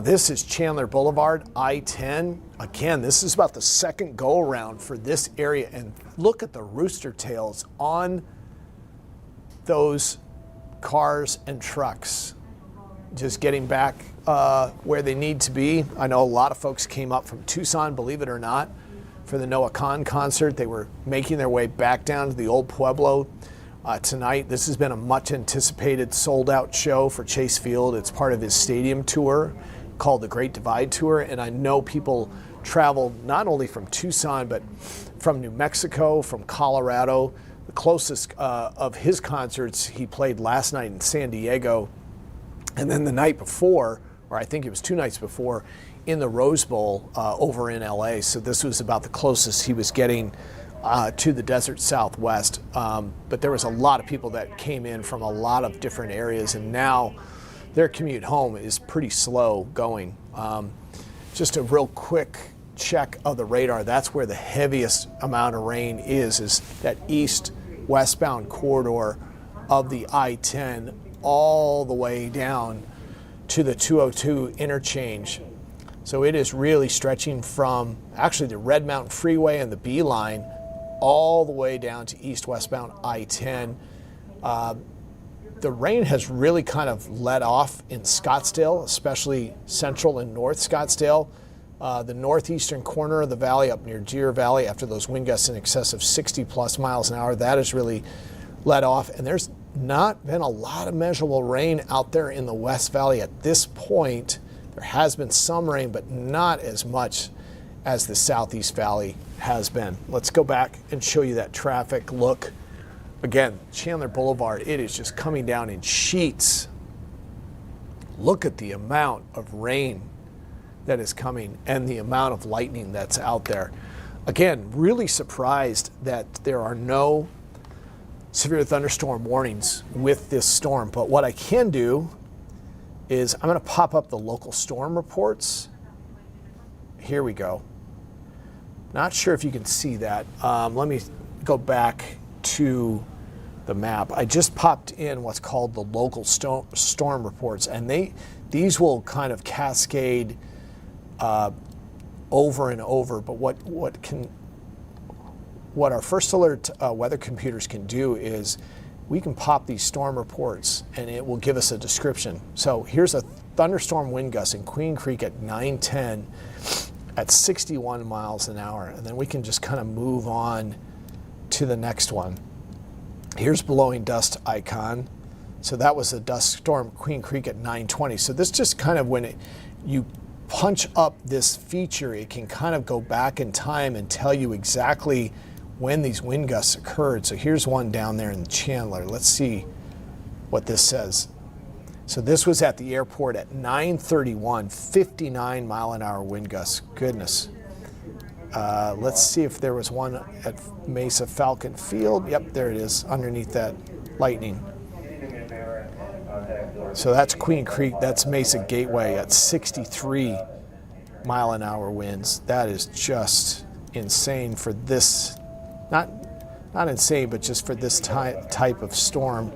This is Chandler Boulevard, I-10. Again, this is about the second go-around for this area, and look at the rooster tails on those cars and trucks just getting back where they need to be. I know a lot of folks came up from Tucson, believe it or not, for the Noah Kahan concert. They were making their way back down to the old Pueblo tonight. This has been a much anticipated sold out show for Chase Field. It's part of his stadium tour called the Great Divide Tour, and I know people traveled not only from Tucson but from New Mexico, from Colorado. The closest of his concerts he played last night in San Diego, and then the night before, or I think it was 2 nights before, in the Rose Bowl over in LA. So this was about the closest he was getting to the desert Southwest. But there was a lot of people that came in from a lot of different areas, and now their commute home is pretty slow going. Just a real quick check of the radar. That's where the heaviest amount of rain is that east-westbound corridor of the I-10 all the way down to the 202 interchange. So it is really stretching from actually the Red Mountain Freeway and the B line all the way down to east-westbound I-10. The rain has really kind of let off in Scottsdale, especially central and north Scottsdale. The northeastern corner of the valley up near Deer Valley, after those wind gusts in excess of 60 plus miles an hour, that has really let off. And there's not been a lot of measurable rain out there in the West Valley at this point. There has been some rain, but not as much as the Southeast Valley has been. Let's go back and show you that traffic look. Again, Chandler Boulevard, it is just coming down in sheets. Look at the amount of rain that is coming and the amount of lightning that's out there. Again, really surprised that there are no severe thunderstorm warnings with this storm. But what I can do is I'm going to pop up the local storm reports. Here we go. Not sure if you can see that. Let me go back to the map. I just popped in what's called the local storm reports, and these will kind of cascade over and over. But what our First Alert weather computers can do is we can pop these storm reports and it will give us a description. So here's a thunderstorm wind gust in Queen Creek at 9:10 at 61 miles an hour. And then we can just kind of move on to the next one. Here's blowing dust icon. So that was a dust storm Queen Creek at 9:20. So this just kind of, when you punch up this feature, it can kind of go back in time and tell you exactly when these wind gusts occurred. So here's one down there in Chandler. Let's see what this says. So this was at the airport at 9:31, 59 mile an hour wind gusts. Goodness. Let's see if there was one at Mesa Falcon Field. Yep, there it is, underneath that lightning. So that's Queen Creek, that's Mesa Gateway at 63 mile an hour winds. That is just insane for this, not insane, but just for this type of storm.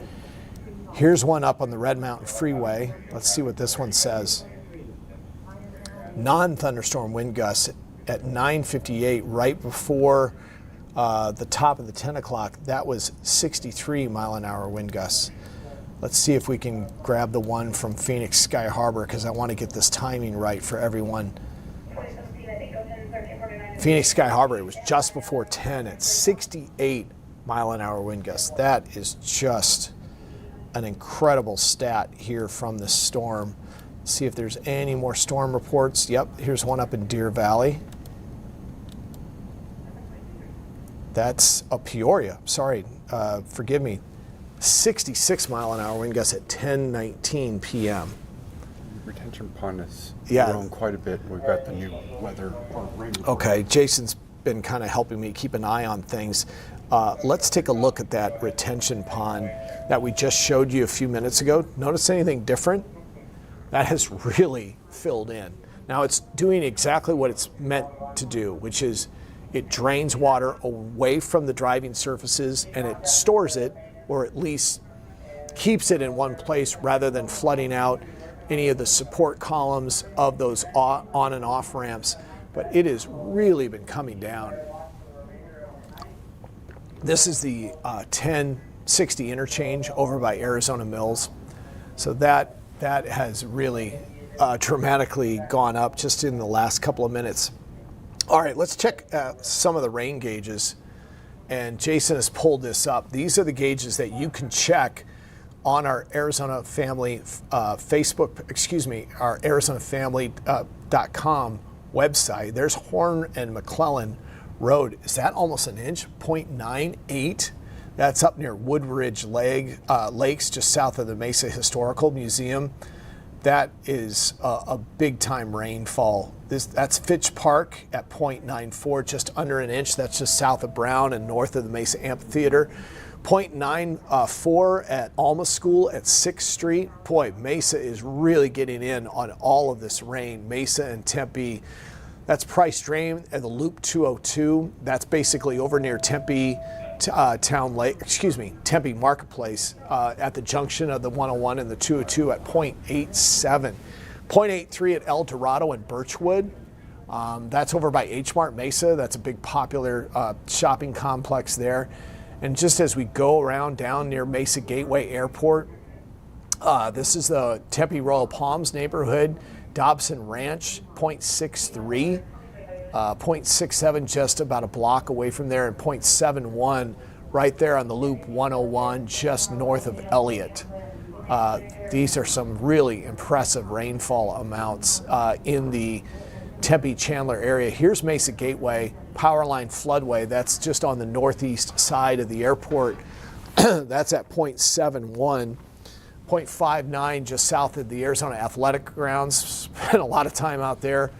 Here's one up on the Red Mountain Freeway. Let's see what this one says. Non-thunderstorm wind gusts at 9:58, right before the top of the 10 o'clock. That was 63 mile an hour wind gusts. Let's see if we can grab the one from Phoenix Sky Harbor, because I want to get this timing right for everyone. Phoenix Sky Harbor, it was just before 10 at 68 mile an hour wind gusts. That is just an incredible stat here from this storm. See if there's any more storm reports. Yep, here's one up in Deer Valley. That's Peoria, sorry, forgive me. 66 mile an hour wind gusts at 10:19 p.m. Retention pond has Yeah. grown quite a bit. We've got the new weather or rain report. Okay, Jason's been kind of helping me keep an eye on things. Let's take a look at that retention pond that we just showed you a few minutes ago. Notice anything different? That has really filled in. Now it's doing exactly what it's meant to do, which is it drains water away from the driving surfaces and it stores it, or at least keeps it in one place rather than flooding out any of the support columns of those on and off ramps. But it has really been coming down. This is the 1060 interchange over by Arizona Mills. So that has really dramatically gone up just in the last couple of minutes. All right, let's check some of the rain gauges. And Jason has pulled this up. These are the gauges that you can check on our Arizona Family our ArizonaFamily.com website. There's Horn and McClellan Road. Is that almost an inch? 0.98. That's up near Woodridge Lakes, just south of the Mesa Historical Museum. That is a big time rainfall. That's Fitch Park at 0.94, just under an inch. That's just south of Brown and north of the Mesa Amphitheater. 0.94 at Alma School at 6th Street. Boy, Mesa is really getting in on all of this rain. Mesa and Tempe. That's Price Drain and the Loop 202. That's basically over near Tempe Tempe Marketplace at the junction of the 101 and the 202 at 0.87. 0.83 at El Dorado and Birchwood. That's over by H Mart Mesa. That's a big popular shopping complex there. And just as we go around down near Mesa Gateway Airport, this is the Tempe Royal Palms neighborhood. Dobson Ranch, 0.63. 0.67 just about a block away from there, and 0.71 right there on the Loop 101, just north of Elliott. These are some really impressive rainfall amounts in the Tempe-Chandler area. Here's Mesa Gateway, Powerline Floodway. That's just on the northeast side of the airport. That's at 0.71. 0.59 just south of the Arizona Athletic Grounds. Spent a lot of time out there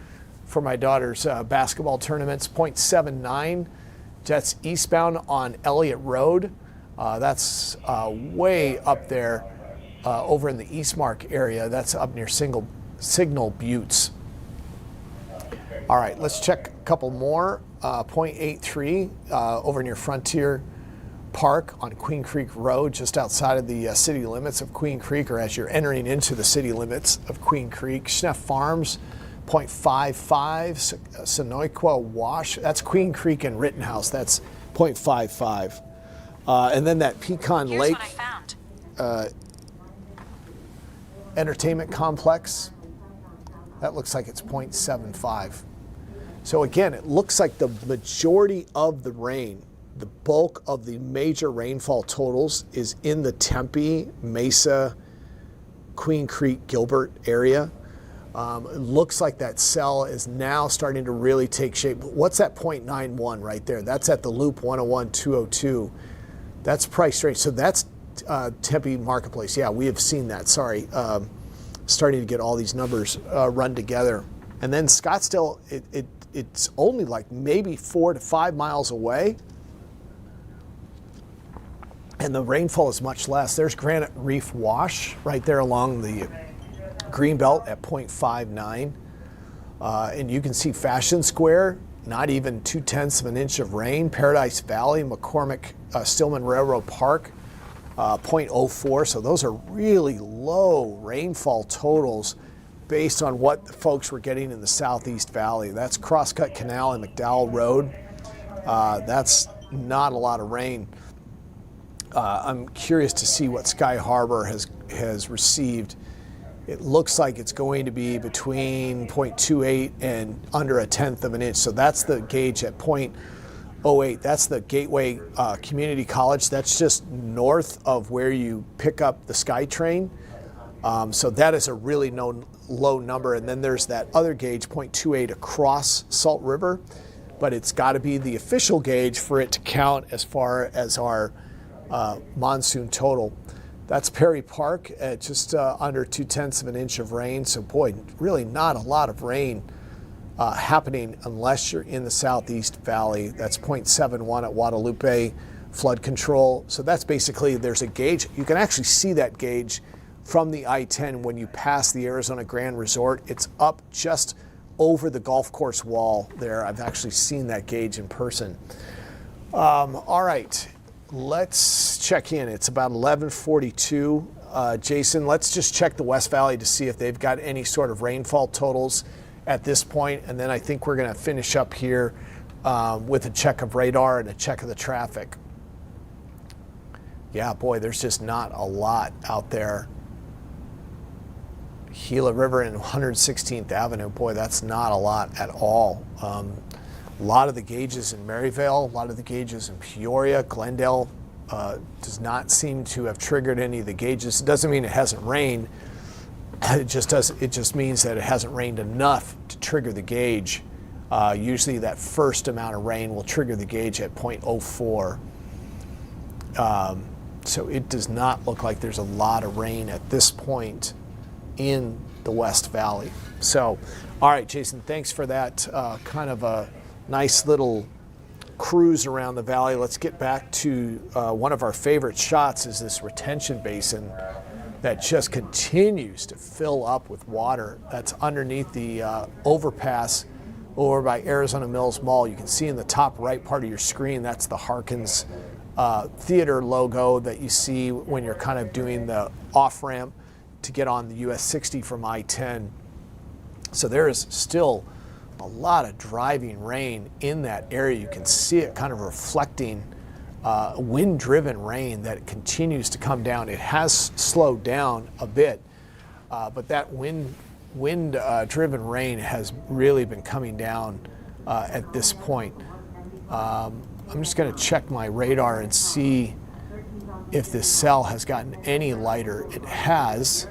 for my daughter's basketball tournaments. 0.79, that's eastbound on Elliott Road. That's way up there over in the Eastmark area. That's up near Signal Buttes. All right, let's check a couple more. 0.83 over near Frontier Park on Queen Creek Road, just outside of the city limits of Queen Creek, or as you're entering into the city limits of Queen Creek. Schneff Farms, 0.55. Sonoqua Wash, that's Queen Creek and Rittenhouse, that's 0.55. And then that Pecan Here's Lake what I found. Entertainment Complex, that looks like it's 0.75. So again, it looks like the majority of the rain, the bulk of the major rainfall totals is in the Tempe, Mesa, Queen Creek, Gilbert area. It looks like that cell is now starting to really take shape. What's that 0.91 right there? That's at the Loop 101-202. That's price range. So that's Tempe Marketplace. Yeah, we have seen that. Sorry. Starting to get all these numbers run together. And then Scottsdale, it's only like maybe 4 to 5 miles away. And the rainfall is much less. There's Granite Reef Wash right there along the Greenbelt at 0.59. And you can see Fashion Square, not even 0.2 of an inch of rain. Paradise Valley, McCormick, Stillman Railroad Park, 0.04. So those are really low rainfall totals based on what the folks were getting in the Southeast Valley. That's Crosscut Canal and McDowell Road. That's not a lot of rain. I'm curious to see what Sky Harbor has received. It looks like it's going to be between 0.28 and under 1/10 of an inch. So that's the gauge at 0.08. That's the Gateway Community College. That's just north of where you pick up the SkyTrain. So that is a really low number. And then there's that other gauge, 0.28 across Salt River. But it's got to be the official gauge for it to count as far as our monsoon total. That's Perry Park at just under 0.2 of an inch of rain. So boy, really not a lot of rain happening unless you're in the Southeast Valley. That's 0.71 at Guadalupe flood control. So that's basically, there's a gauge. You can actually see that gauge from the I-10 when you pass the Arizona Grand Resort. It's up just over the golf course wall there. I've actually seen that gauge in person. All right. Let's check in. It's about 11:42. Jason, let's just check the West Valley to see if they've got any sort of rainfall totals at this point, and then I think we're going to finish up here with a check of radar and a check of the traffic. Yeah, boy, there's just not a lot out there. Gila River and 116th Avenue, boy, that's not a lot at all. A lot of the gauges in Maryvale, a lot of the gauges in Peoria, Glendale does not seem to have triggered any of the gauges. It doesn't mean it hasn't rained. It just means that it hasn't rained enough to trigger the gauge. Usually that first amount of rain will trigger the gauge at 0.04. So it does not look like there's a lot of rain at this point in the West Valley. So, all right, Jason, thanks for that kind of a nice little cruise around the valley. Let's get back to one of our favorite shots is this retention basin that just continues to fill up with water. That's underneath the overpass over by Arizona Mills Mall. You can see in the top right part of your screen, that's the Harkins Theater logo that you see when you're kind of doing the off-ramp to get on the US 60 from I-10. So there is still a lot of driving rain in that area. You can see it kind of reflecting wind-driven rain that continues to come down. It has slowed down a bit, but that wind-driven rain has really been coming down at this point. I'm just going to check my radar and see if this cell has gotten any lighter. It has.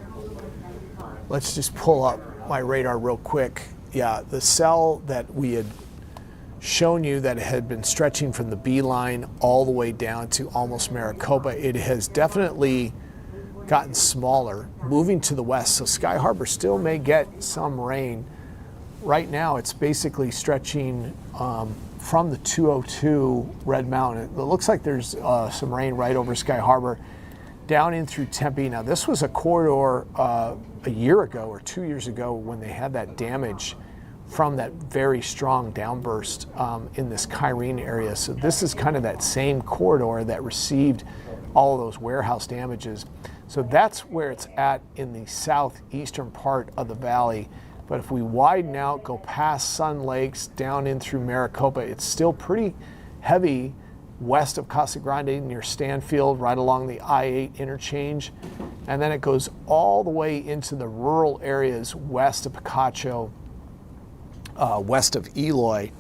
Let's just pull up my radar real quick. Yeah, the cell that we had shown you that had been stretching from the B line all the way down to almost Maricopa, it has definitely gotten smaller, moving to the west. So Sky Harbor still may get some rain. Right now, it's basically stretching from the 202 Red Mountain. It looks like there's some rain right over Sky Harbor, down in through Tempe. Now, this was a corridor a year ago or 2 years ago when they had that damage from that very strong downburst in this Kyrene area. So this is kind of that same corridor that received all of those warehouse damages. So that's where it's at in the southeastern part of the valley. But if we widen out, go past Sun Lakes, down in through Maricopa, it's still pretty heavy west of Casa Grande near Stanfield, right along the I-8 interchange. And then it goes all the way into the rural areas west of Picacho, west of Eloy.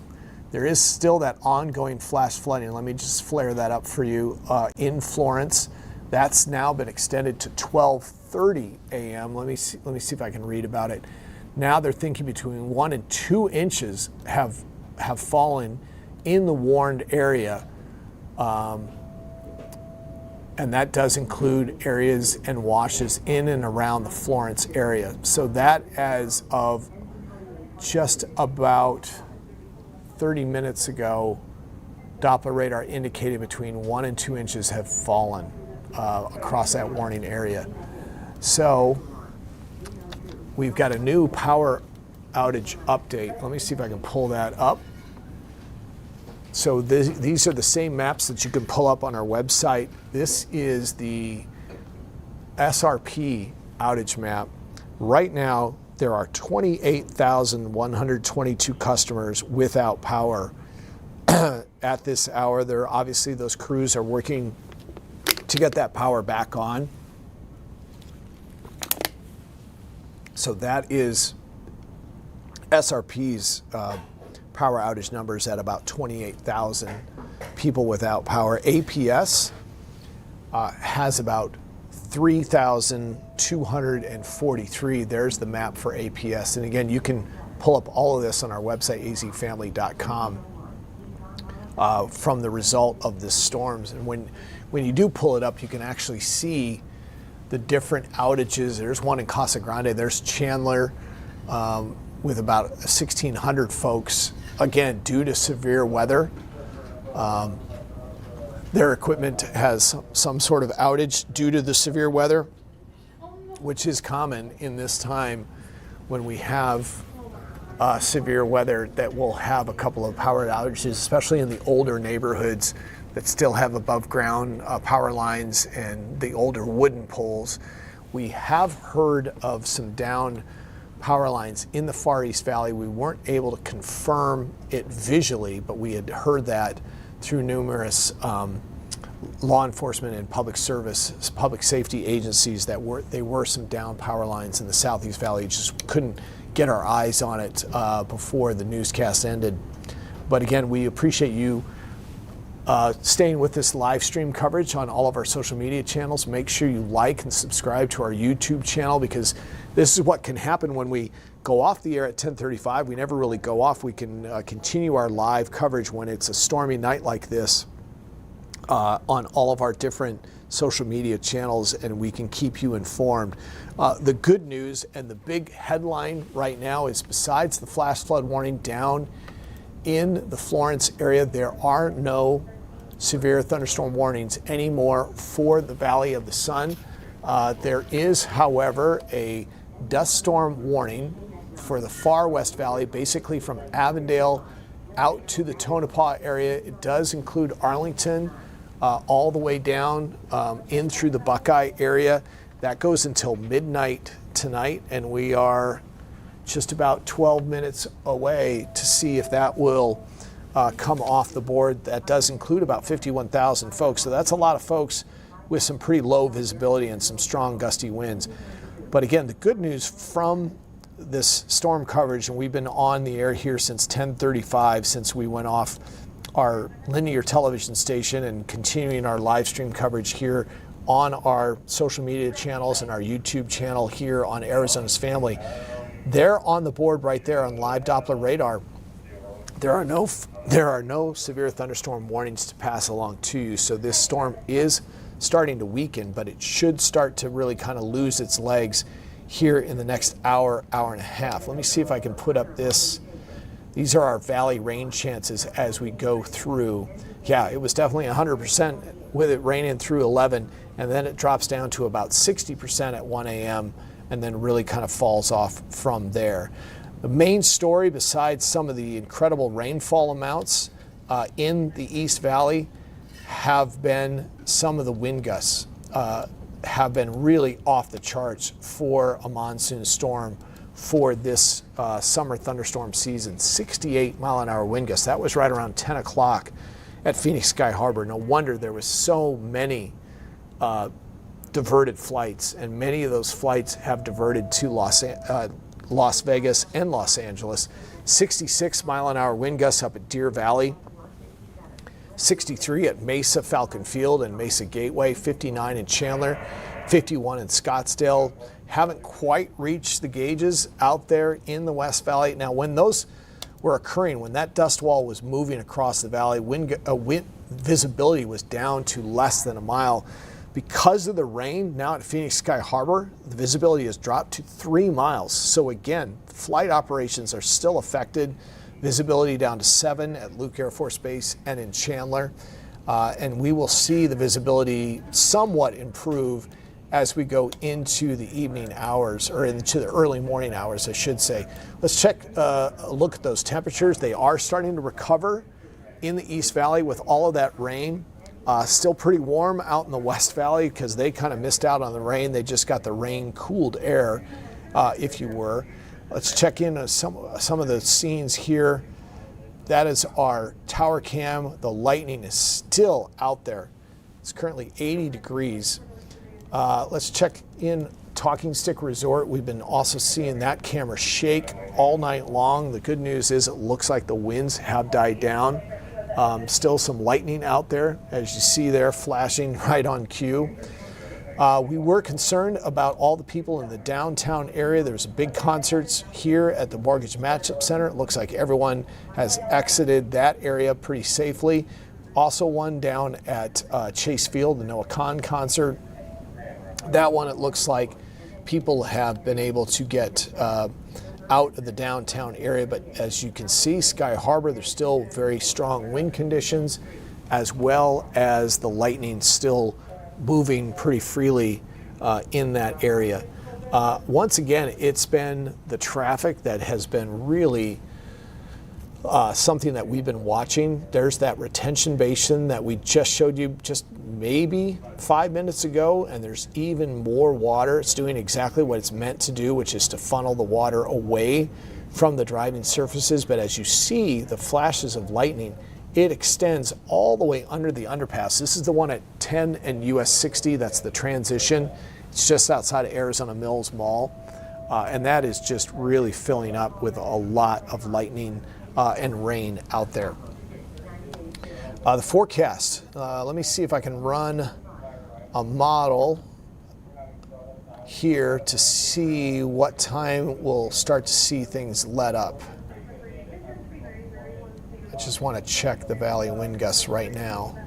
There is still that ongoing flash flooding. Let me just flare that up for you. In Florence, that's now been extended to 12:30 a.m. Let me see if I can read about it. Now they're thinking between 1 and 2 inches have fallen in the warned area. And that does include areas and washes in and around the Florence area. So that, as of just about 30 minutes ago, Doppler radar indicated between 1 and 2 inches have fallen across that warning area. So we've got a new power outage update. Let me see if I can pull that up. So these are the same maps that you can pull up on our website. This is the SRP outage map. Right now, there are 28,122 customers without power at this hour. Obviously, those crews are working to get that power back on. So that is SRP's power outage numbers at about 28,000 people without power. APS has about 3,243. There's the map for APS. And again, you can pull up all of this on our website, azfamily.com, from the result of the storms. And when you do pull it up, you can actually see the different outages. There's one in Casa Grande. There's Chandler with about 1,600 folks, again, due to severe weather. Their equipment has some sort of outage due to the severe weather, which is common in this time when we have severe weather, that we'll have a couple of power outages, especially in the older neighborhoods that still have above ground power lines and the older wooden poles. We have heard of some down power lines in the Far East Valley. We weren't able to confirm it visually, but we had heard that through numerous law enforcement and public safety agencies that there were some down power lines in the Southeast Valley. Just couldn't get our eyes on it before the newscast ended. But again, we appreciate you staying with this live stream coverage on all of our social media channels. Make sure you like and subscribe to our YouTube channel, because this is what can happen when we go off the air at 10:35. We never really go off. We can continue our live coverage when it's a stormy night like this on all of our different social media channels, and we can keep you informed. The good news and the big headline right now is, besides the flash flood warning down in the Florence area, there are no severe thunderstorm warnings anymore for the Valley of the Sun. There is, however, a dust storm warning for the far west valley, basically from Avondale out to the Tonopah area. It does include Arlington, all the way down in through the Buckeye area. That goes until midnight tonight, and we are just about 12 minutes away to see if that will come off the board. That does include about 51,000 folks. So that's a lot of folks with some pretty low visibility and some strong gusty winds. But again, the good news from this storm coverage, and we've been on the air here since 10:35, since we went off our linear television station and continuing our live stream coverage here on our social media channels and our YouTube channel here on Arizona's Family. They're on the board right there on live Doppler radar. There are no severe thunderstorm warnings to pass along to you, so this storm is starting to weaken, but it should start to really kind of lose its legs here in the next hour, hour and a half. Let me see if I can put up this. These are our valley rain chances as we go through. Yeah, it was definitely 100% with it raining through 11, and then it drops down to about 60% at 1 a.m. and then really kind of falls off from there. The main story, besides some of the incredible rainfall amounts in the East Valley, have been some of the wind gusts have been really off the charts for a monsoon storm for this summer thunderstorm season. 68 mile-an-hour wind gusts. That was right around 10 o'clock at Phoenix Sky Harbor. No wonder there was so many diverted flights, and many of those flights have diverted to Las Vegas and Los Angeles. 66 mile-an-hour wind gusts up at Deer Valley. 63 at Mesa Falcon Field and Mesa Gateway, 59 in Chandler, 51 in Scottsdale. Haven't quite reached the gauges out there in the West Valley. Now, when those were occurring, when that dust wall was moving across the valley, wind visibility was down to less than a mile. Because of the rain now at Phoenix Sky Harbor, the visibility has dropped to 3 miles. So again, flight operations are still affected. Visibility down to 7 at Luke Air Force Base and in Chandler. And we will see the visibility somewhat improve as we go into the evening hours, or into the early morning hours, I should say. Let's check a look at those temperatures. They are starting to recover in the East Valley with all of that rain. Still pretty warm out in the West Valley because they kind of missed out on the rain. They just got the rain-cooled air, if you were. Let's check in on some of the scenes here. That is our tower cam. The lightning is still out there. It's currently 80 degrees. Let's check in Talking Stick Resort. We've been also seeing that camera shake all night long. The good news is it looks like the winds have died down. Still some lightning out there, as you see there, flashing right on cue. We were concerned about all the people in the downtown area. There's big concerts here at the Mortgage Matchup Center. It looks like everyone has exited that area pretty safely. Also one down at Chase Field, the Noah Khan concert. That one, it looks like people have been able to get out of the downtown area, but as you can see, Sky Harbor, there's still very strong wind conditions, as well as the lightning still moving pretty freely in that area. Once again, it's been the traffic that has been really something that we've been watching. There's that retention basin that we just showed you just maybe 5 minutes ago, and there's even more water. It's doing exactly what it's meant to do, which is to funnel the water away from the driving surfaces. But as you see the flashes of lightning, it extends all the way under the underpass. This is the one at 10 and US 60. That's the transition. It's just outside of Arizona Mills Mall. And that is just really filling up with a lot of lightning and rain out there. The forecast, let me see if I can run a model here to see what time we'll start to see things let up. I just want to check the valley wind gusts right now.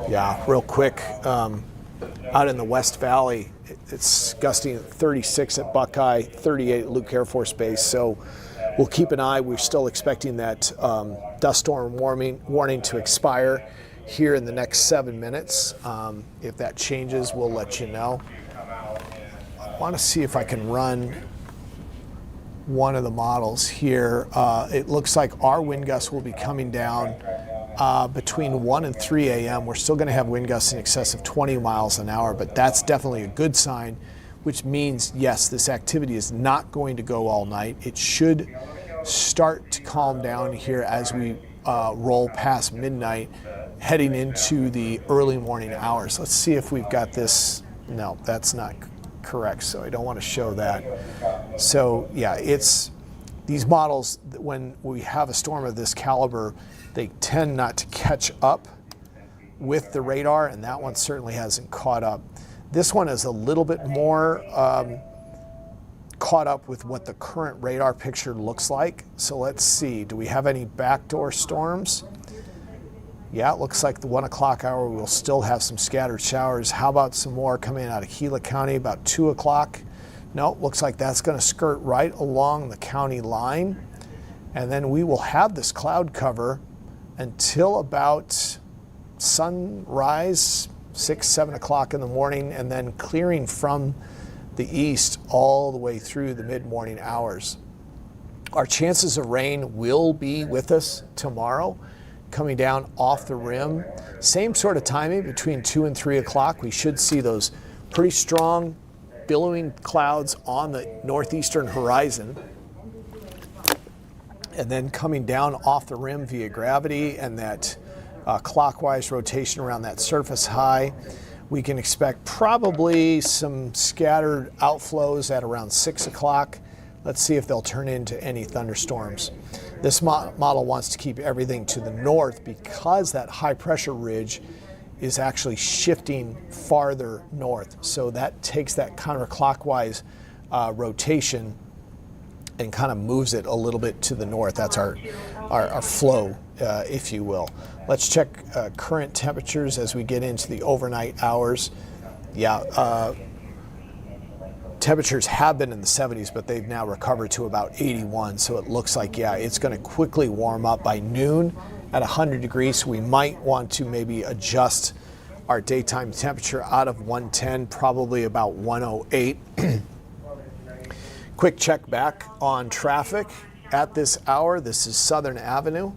Yeah, real quick, out in the West Valley, it's gusting at 36 at Buckeye, 38 at Luke Air Force Base. So we'll keep an eye. We're still expecting that dust storm warning to expire here in the next 7 minutes. If that changes, we'll let you know. I want to see if I can run one of the models here. It looks like our wind gusts will be coming down between 1 and 3 a.m. We're still going to have wind gusts in excess of 20 miles an hour, but that's definitely a good sign, which means, yes, this activity is not going to go all night. It should start to calm down here as we roll past midnight, heading into the early morning hours. Let's see if we've got this. No, that's not correct, so I don't want to show that. So yeah, it's these models, when we have a storm of this caliber, they tend not to catch up with the radar, and that one certainly hasn't caught up. This one is a little bit more caught up with what the current radar picture looks like. So let's see, do we have any backdoor storms? Yeah, it looks like the 1 o'clock hour we'll still have some scattered showers. How about some more coming out of Gila County about 2 o'clock? No, looks like that's going to skirt right along the county line. And then we will have this cloud cover until about sunrise, 6, 7 o'clock in the morning, and then clearing from the east all the way through the mid-morning hours. Our chances of rain will be with us tomorrow, coming down off the rim. Same sort of timing between 2 and 3 o'clock. We should see those pretty strong billowing clouds on the northeastern horizon, and then coming down off the rim via gravity and that clockwise rotation around that surface high. We can expect probably some scattered outflows at around 6 o'clock. Let's see if they'll turn into any thunderstorms. This model wants to keep everything to the north because that high pressure ridge is actually shifting farther north. So that takes that counterclockwise rotation and kind of moves it a little bit to the north. That's our flow, if you will. Let's check current temperatures as we get into the overnight hours. Yeah, temperatures have been in the 70s, but they've now recovered to about 81. So it looks like, yeah, it's going to quickly warm up by noon at 100 degrees. So we might want to maybe adjust our daytime temperature out of 110, probably about 108. Quick check back on traffic at this hour. This is Southern Avenue.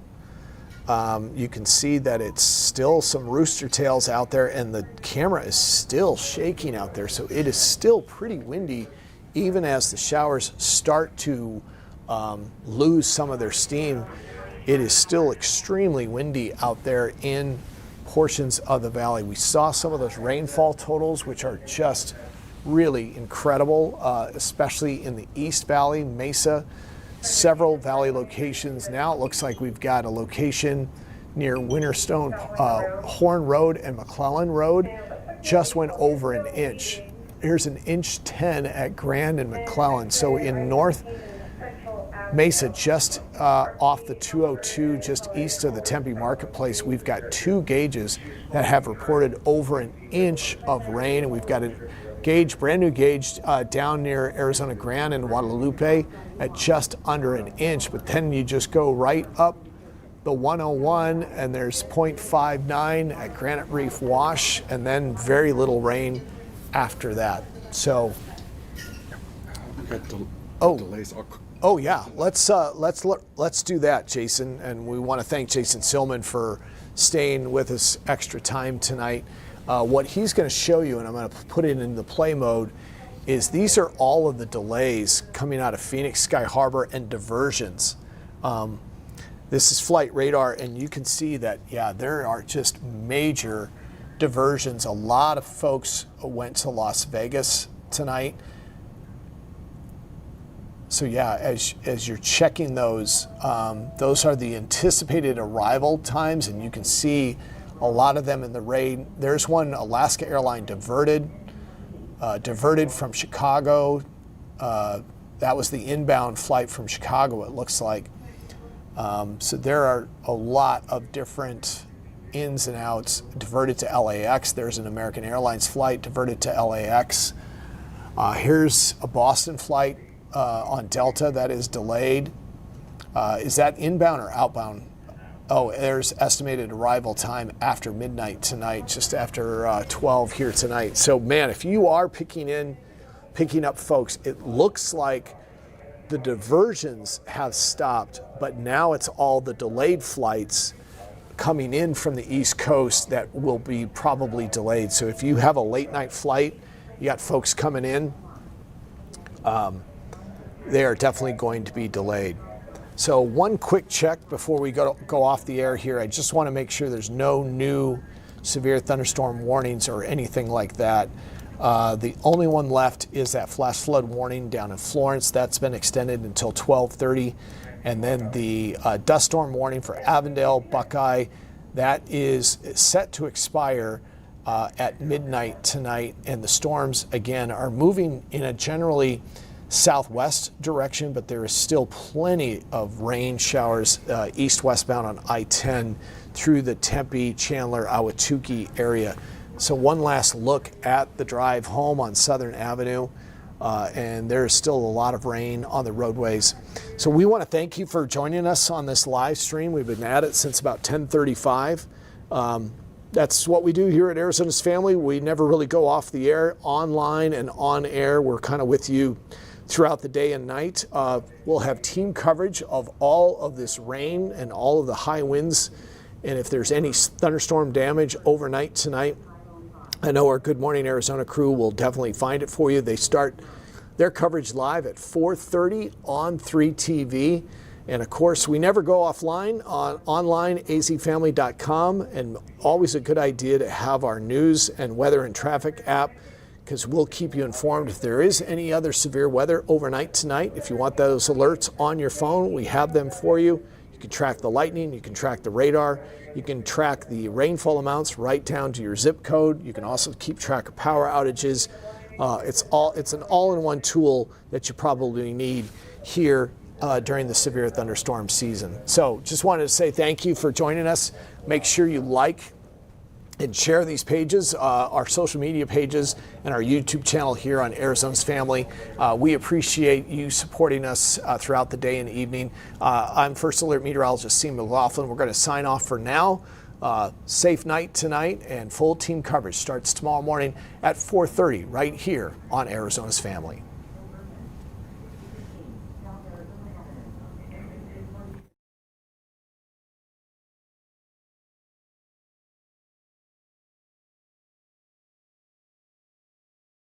You can see that it's still some rooster tails out there, and the camera is still shaking out there. So it is still pretty windy, even as the showers start to lose some of their steam. It is still extremely windy out there in portions of the valley. We saw some of those rainfall totals, which are just really incredible, especially in the East Valley, Mesa. Several valley locations. Now it looks like we've got a location near Winterstone, Horn Road and McClellan Road just went over an inch. Here's an inch 10 at Grande and McClellan. So in North Mesa, just off the 202, just east of the Tempe Marketplace, we've got 2 gauges that have reported over an inch of rain. And we've got a gauge, brand new gauge down near Arizona Grande and Guadalupe at just under an inch. But then you just go right up the 101 and there's 0.59 at Granite Reef Wash, and then very little rain after that. So We got delays. Oh yeah, let's do that, Jason. And we want to thank Jason Silman for staying with us extra time tonight. What he's going to show you, and I'm going to put it in the play mode, is these are all of the delays coming out of Phoenix, Sky Harbor, and diversions. This is flight radar, and you can see that, yeah, there are just major diversions. A lot of folks went to Las Vegas tonight. So yeah, as you're checking those are the anticipated arrival times, and you can see a lot of them in the rain. There's one Alaska airline diverted from Chicago. That was the inbound flight from Chicago, it looks like. So there are a lot of different ins and outs. Diverted to LAX. There's an American Airlines flight diverted to LAX. Here's a Boston flight on Delta that is delayed. Is that inbound or outbound? Oh, there's estimated arrival time after midnight tonight, just after 12 here tonight. So man, if you are picking up folks, it looks like the diversions have stopped, but now it's all the delayed flights coming in from the East Coast that will be probably delayed. So if you have a late night flight, you got folks coming in, they are definitely going to be delayed. So one quick check before we go off the air here. I just want to make sure there's no new severe thunderstorm warnings or anything like that. The only one left is that flash flood warning down in Florence. That's been extended until 12:30. And then the dust storm warning for Avondale, Buckeye, that is set to expire at midnight tonight. And the storms, again, are moving in a generally southwest direction, but there is still plenty of rain showers east-westbound on I-10 through the Tempe, Chandler, Ahwatukee area. So one last look at the drive home on Southern Avenue, and there's still a lot of rain on the roadways. So we want to thank you for joining us on this live stream. We've been at it since about 10:35. That's what we do here at Arizona's Family. We never really go off the air, online and on air. We're kind of with you throughout the day and night. We'll have team coverage of all of this rain and all of the high winds. And if there's any thunderstorm damage overnight tonight, I know our Good Morning Arizona crew will definitely find it for you. They start their coverage live at 4:30 on 3TV. And of course, we never go offline on online, azfamily.com, and always a good idea to have our news and weather and traffic app, because we'll keep you informed if there is any other severe weather overnight tonight. If you want those alerts on your phone, we have them for you. You can track the lightning, you can track the radar, you can track the rainfall amounts right down to your zip code. You can also keep track of power outages. It's an all-in-one tool that you probably need here during the severe thunderstorm season. So just wanted to say thank you for joining us. Make sure you like and share these pages, our social media pages, and our YouTube channel here on Arizona's Family. We appreciate you supporting us throughout the day and evening. I'm First Alert Meteorologist Sean McLaughlin. We're going to sign off for now. Safe night tonight, and full team coverage starts tomorrow morning at 4:30 right here on Arizona's Family.